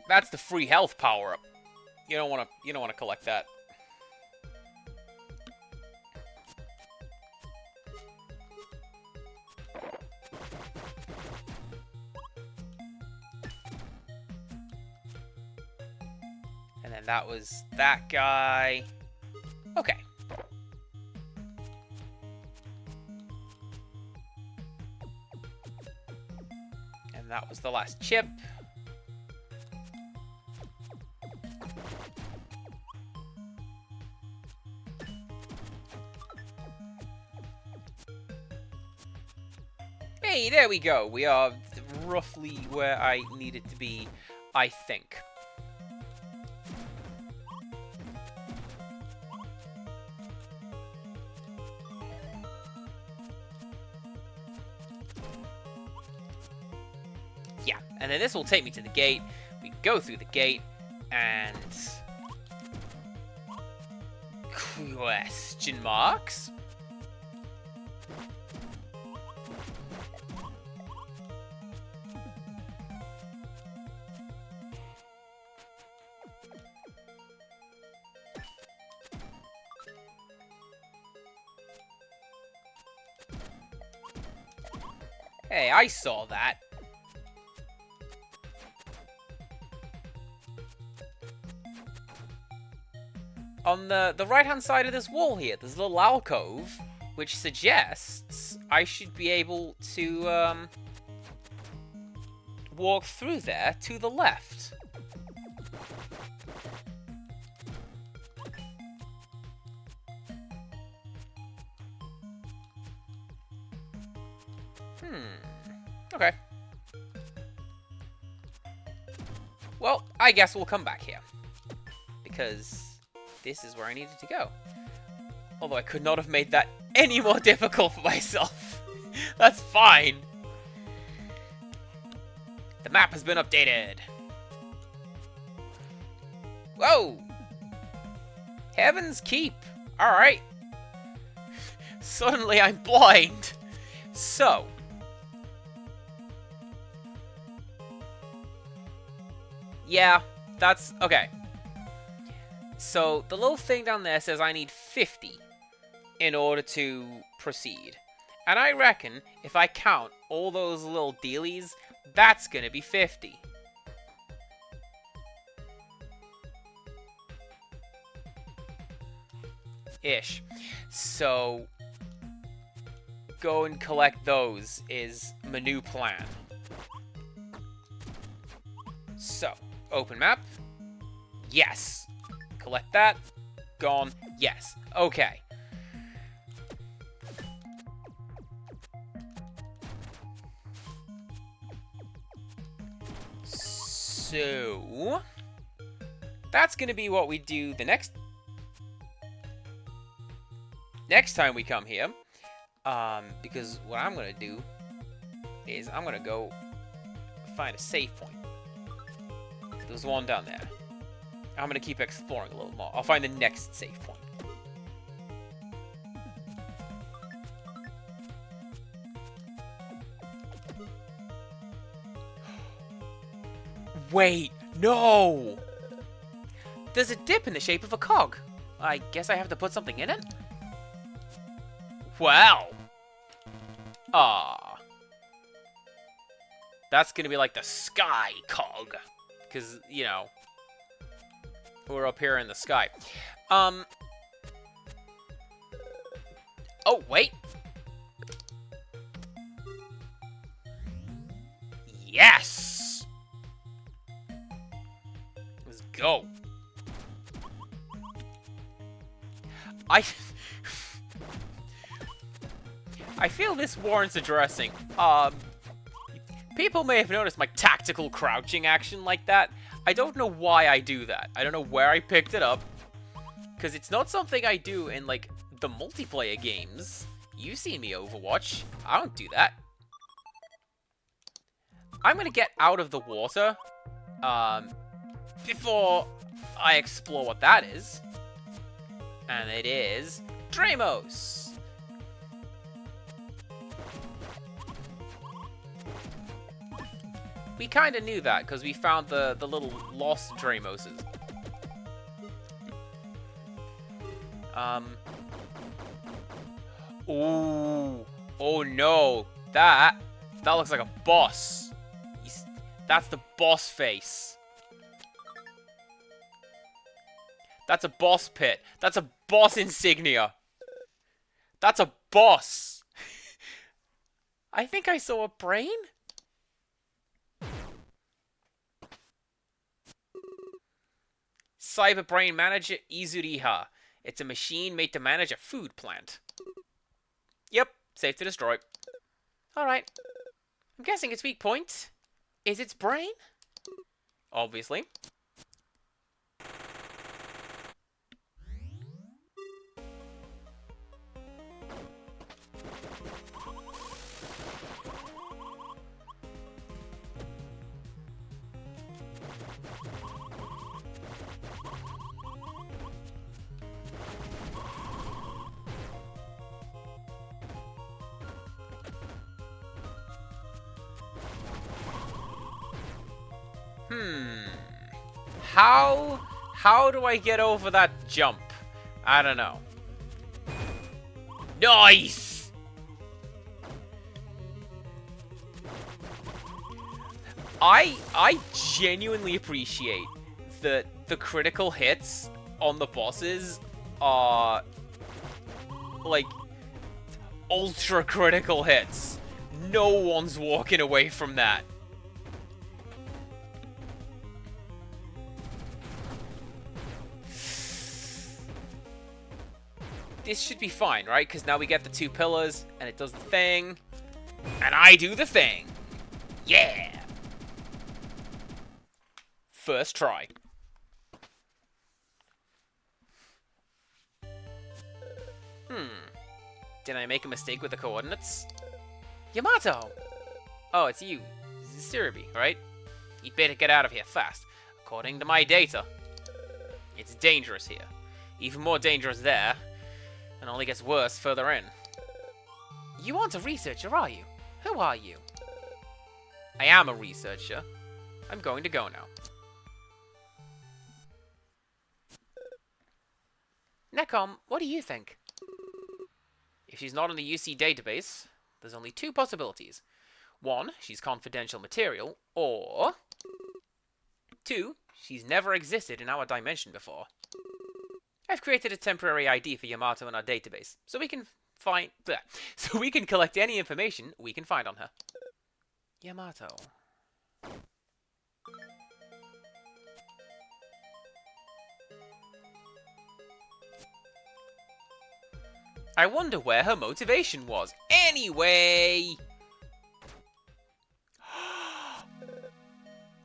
That's the free health power-up. You don't want to collect that. And then that was that guy. Okay. And And that was the last chip. Hey, there we go. We are roughly where I need it to be, I think. Yeah, and then this will take me to the gate. We go through the gate, and... question marks? Hey, I saw that. On the right-hand side of this wall here, there's a little alcove, which suggests I should be able to, walk through there to the left. Okay. Well, I guess we'll come back here. Because this is where I needed to go. Although I could not have made that any more difficult for myself. That's fine. The map has been updated. Whoa! Heaven's Keep. Alright. Suddenly I'm blind. So. Yeah, that's... okay. So, the little thing down there says I need 50 in order to proceed. And I reckon, if I count all those little dealies, that's gonna be 50. Ish. So, go and collect those is my new plan. So, open map. Yes. Collect that. Gone. Yes. Okay. So, that's going to be what we do the next time we come here. Because what I'm going to do is I'm going to go find a save point. There's one down there. I'm going to keep exploring a little more. I'll find the next save point. Wait, no! There's a dip in the shape of a cog. I guess I have to put something in it? Wow! Ah. That's going to be like the sky cog. Because, you know, we're up here in the sky. Oh, wait. Yes! Let's go. I feel this warrants addressing. People may have noticed my tactical crouching action like that. I don't know why I do that. I don't know where I picked it up. Because it's not something I do in, like, the multiplayer games. You've seen me Overwatch. I don't do that. I'm going to get out of the water before I explore what that is. And it is Dramos. We kind of knew that, because we found the little lost Dramoses. Ooh. Oh no. That looks like a boss. That's the boss face. That's a boss pit. That's a boss insignia. That's a boss. I think I saw a brain. Cyber Brain Manager Izuriha. It's a machine made to manage a food plant. Yep, safe to destroy. Alright. I'm guessing its weak point is its brain? Obviously. How do I get over that jump? I don't know. Nice! I genuinely appreciate that the critical hits on the bosses are like ultra critical hits. No one's walking away from that. This should be fine, right? Because now we get the 2 pillars, and it does the thing. And I do the thing. Yeah! First try. Did I make a mistake with the coordinates? Yamato! Oh, it's you. Transiruby, right? You'd better get out of here fast. According to my data, it's dangerous here. Even more dangerous there. And only gets worse further in. You aren't a researcher, are you? Who are you? I am a researcher. I'm going to go now. Necom, what do you think? If she's not in the UC database, there's only 2 possibilities. 1, she's confidential material, or 2, she's never existed in our dimension before. I've created a temporary ID for Yamato in our database, so we can collect any information we can find on her. Yamato. I wonder where her motivation was. Anyway!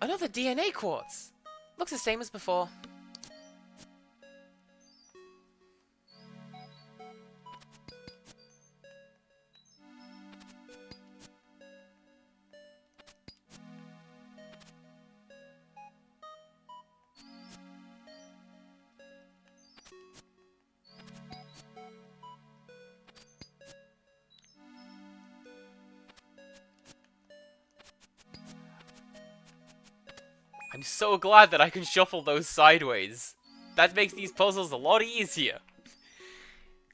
Another DNA quartz! Looks the same as before. I'm so glad that I can shuffle those sideways. That makes these puzzles a lot easier.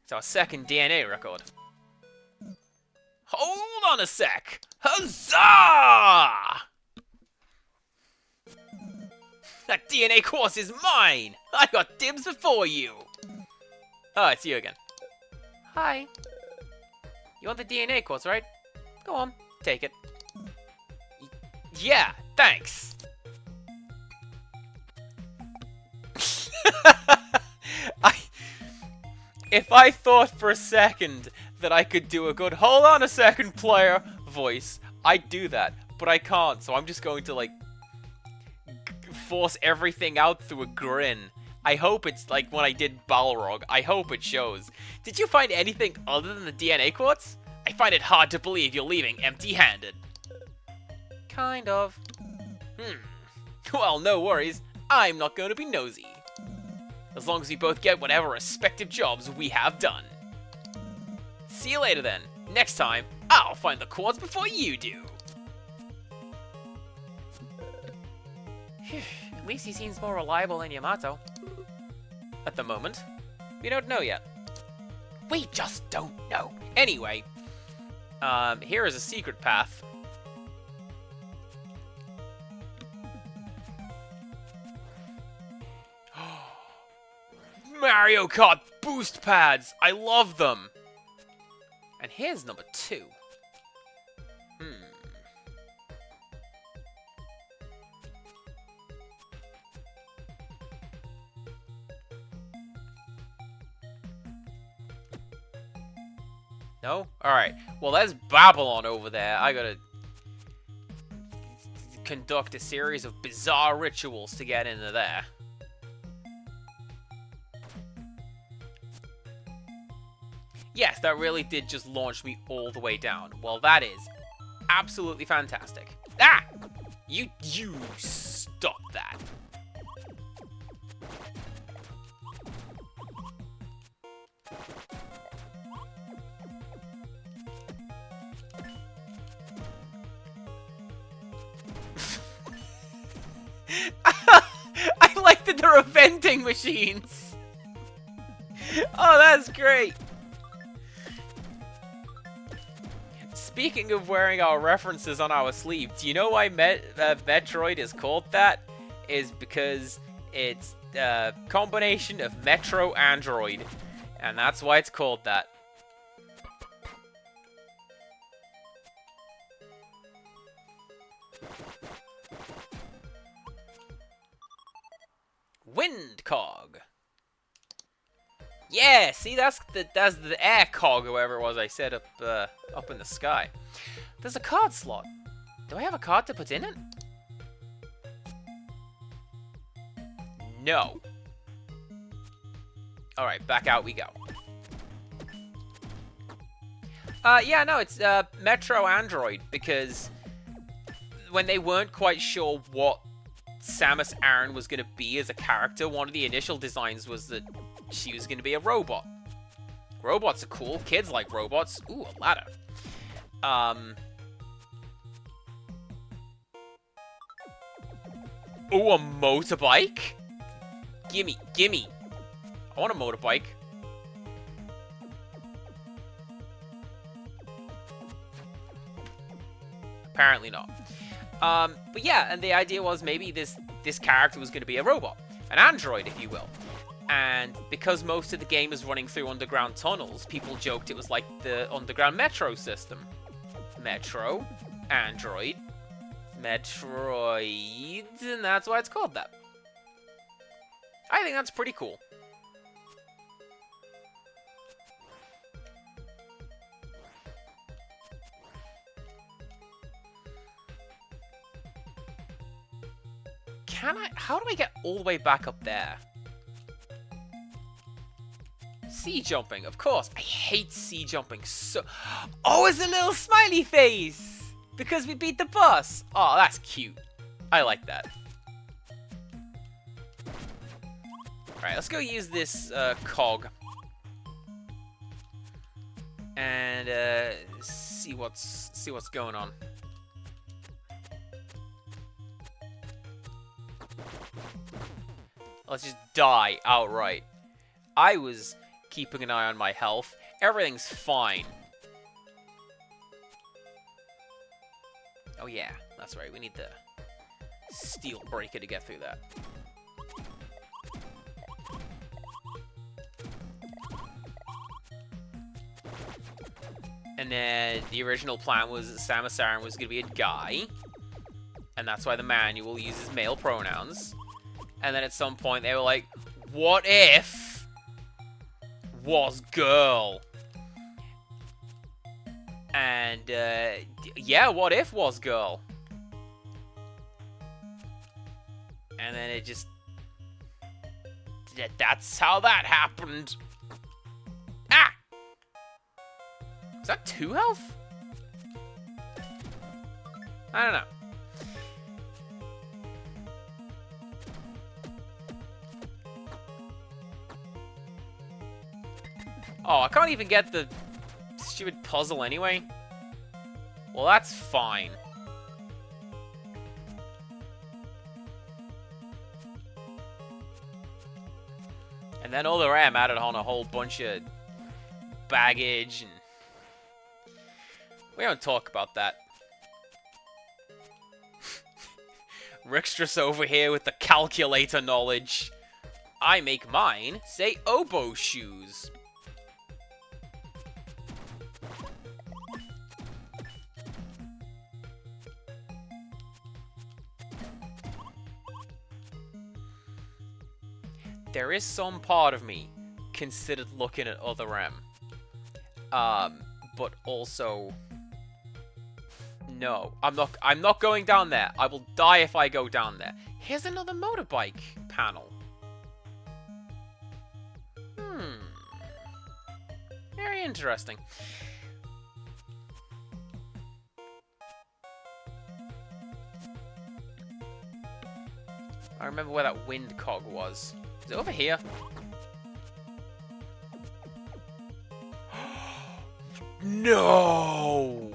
It's our second DNA record. Hold on a sec! Huzzah! That DNA course is mine! I got dibs before you! Oh, it's you again. Hi. You want the DNA course, right? Go on, take it. Yeah, thanks! If I thought for a second that I could do a good hold on a second player voice, I'd do that, but I can't, so I'm just going to like force everything out through a grin. I hope it's like when I did Balrog. I hope it shows. Did you find anything other than the DNA quartz? I find it hard to believe you're leaving empty-handed. Kind of. Well, no worries. I'm not going to be nosy. As long as we both get whatever respective jobs we have done. See you later then. Next time, I'll find the quartz before you do. At least he seems more reliable than Yamato. At the moment. We don't know yet. We just don't know. Anyway, here is a secret path. Mario Kart boost pads! I love them! And here's number 2. No? Alright. Well, there's Babylon over there. I gotta conduct a series of bizarre rituals to get into there. Yes, that really did just launch me all the way down. Well, that is absolutely fantastic. Ah! You stop that. I like that there are vending machines. Oh, that's great. Speaking of wearing our references on our sleeve, do you know why Metroid is called that? Is because it's a combination of Metro Android, and that's why it's called that. Wind cog. Yeah, see, that's the air cog, or whatever it was I said up in the sky. There's a card slot. Do I have a card to put in it? No. Alright, back out we go. Yeah, no, it's Metro Android, because when they weren't quite sure what Samus Aran was going to be as a character, one of the initial designs was that she was going to be a robot. Robots are cool. Kids like robots. Ooh, a ladder. Ooh, a motorbike? Gimme, gimme. I want a motorbike. Apparently not. But yeah, and the idea was maybe this character was going to be a robot. An android, if you will. And because most of the game is running through underground tunnels, people joked it was like the underground metro system. Metro, Android, Metroid, and that's why it's called that. I think that's pretty cool. How do I get all the way back up there? Sea jumping, of course. I hate sea jumping so... Oh, it's a little smiley face! Because we beat the boss. Oh, that's cute. I like that. Alright, let's go use this cog. And see what's going on. Let's just die outright. I was keeping an eye on my health. Everything's fine. Oh yeah, that's right. We need the steel breaker to get through that. And then the original plan was that Samus Aran was going to be a guy. And that's why the manual uses male pronouns. And then at some point they were like, what if was girl? And yeah, what if was girl? And then it just... That's how that happened. Ah! Is that 2 health? I don't know. Oh, I can't even get the stupid puzzle anyway. Well, that's fine. And then Other M added on a whole bunch of baggage, and we don't talk about that. Rickstress over here with the calculator knowledge. I make mine say oboe shoes. There is some part of me considered looking at Other M. but also... No, I'm not going down there. I will die if I go down there. Here's another motorbike panel. Very interesting. I remember where that wind cog was. Is it over here? No!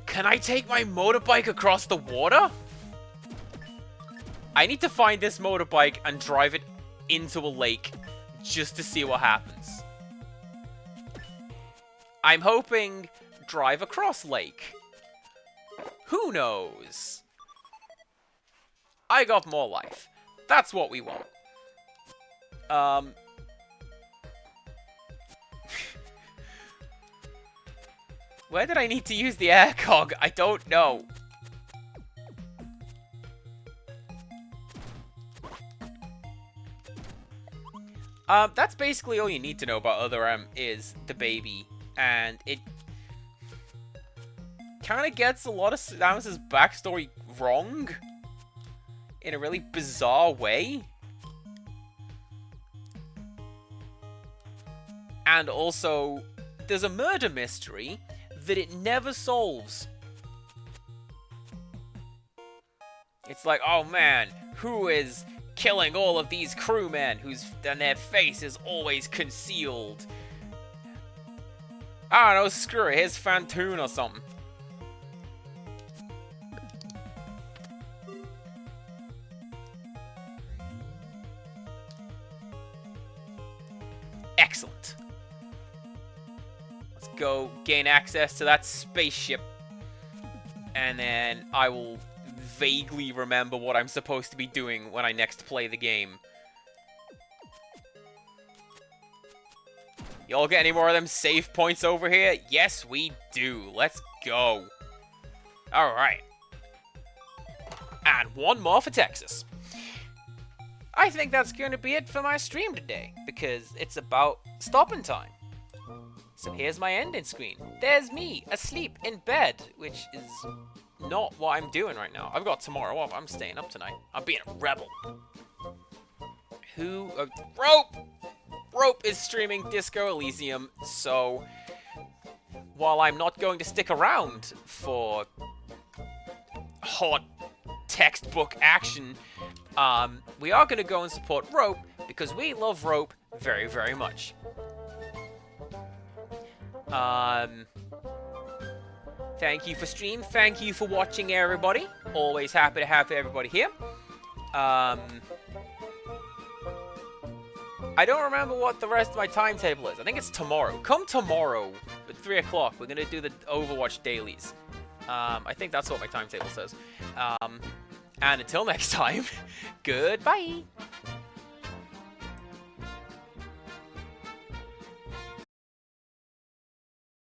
Can I take my motorbike across the water? I need to find this motorbike and drive it into a lake just to see what happens. I'm hoping drive across lake. Who knows? I got more life. That's what we want. Where did I need to use the air cog? I don't know. That's basically all you need to know about Other M is the baby. And it kind of gets a lot of Samus's backstory wrong. In a really bizarre way. And also, there's a murder mystery that it never solves. It's like, oh man, who is killing all of these crewmen and their face is always concealed? I don't know, screw it, here's Fantoon or something. Excellent. Let's go gain access to that spaceship. And then I will vaguely remember what I'm supposed to be doing when I next play the game. Y'all get any more of them save points over here? Yes, we do. Let's go. Alright. And one more for Texas. I think that's going to be it for my stream today, because it's about stopping time. So here's my ending screen. There's me, asleep in bed, which is not what I'm doing right now. I've got tomorrow off. I'm staying up tonight. I'm being a rebel. Rope! Rope is streaming Disco Elysium, so while I'm not going to stick around for hot textbook action, we are going to go and support Rope, because we love Rope very, very much. Thank you for stream. Thank you for watching, everybody. Always happy to have everybody here. I don't remember what the rest of my timetable is. I think it's tomorrow. Come tomorrow at 3 o'clock. We're going to do the Overwatch dailies. I think that's what my timetable says. And until next time, goodbye.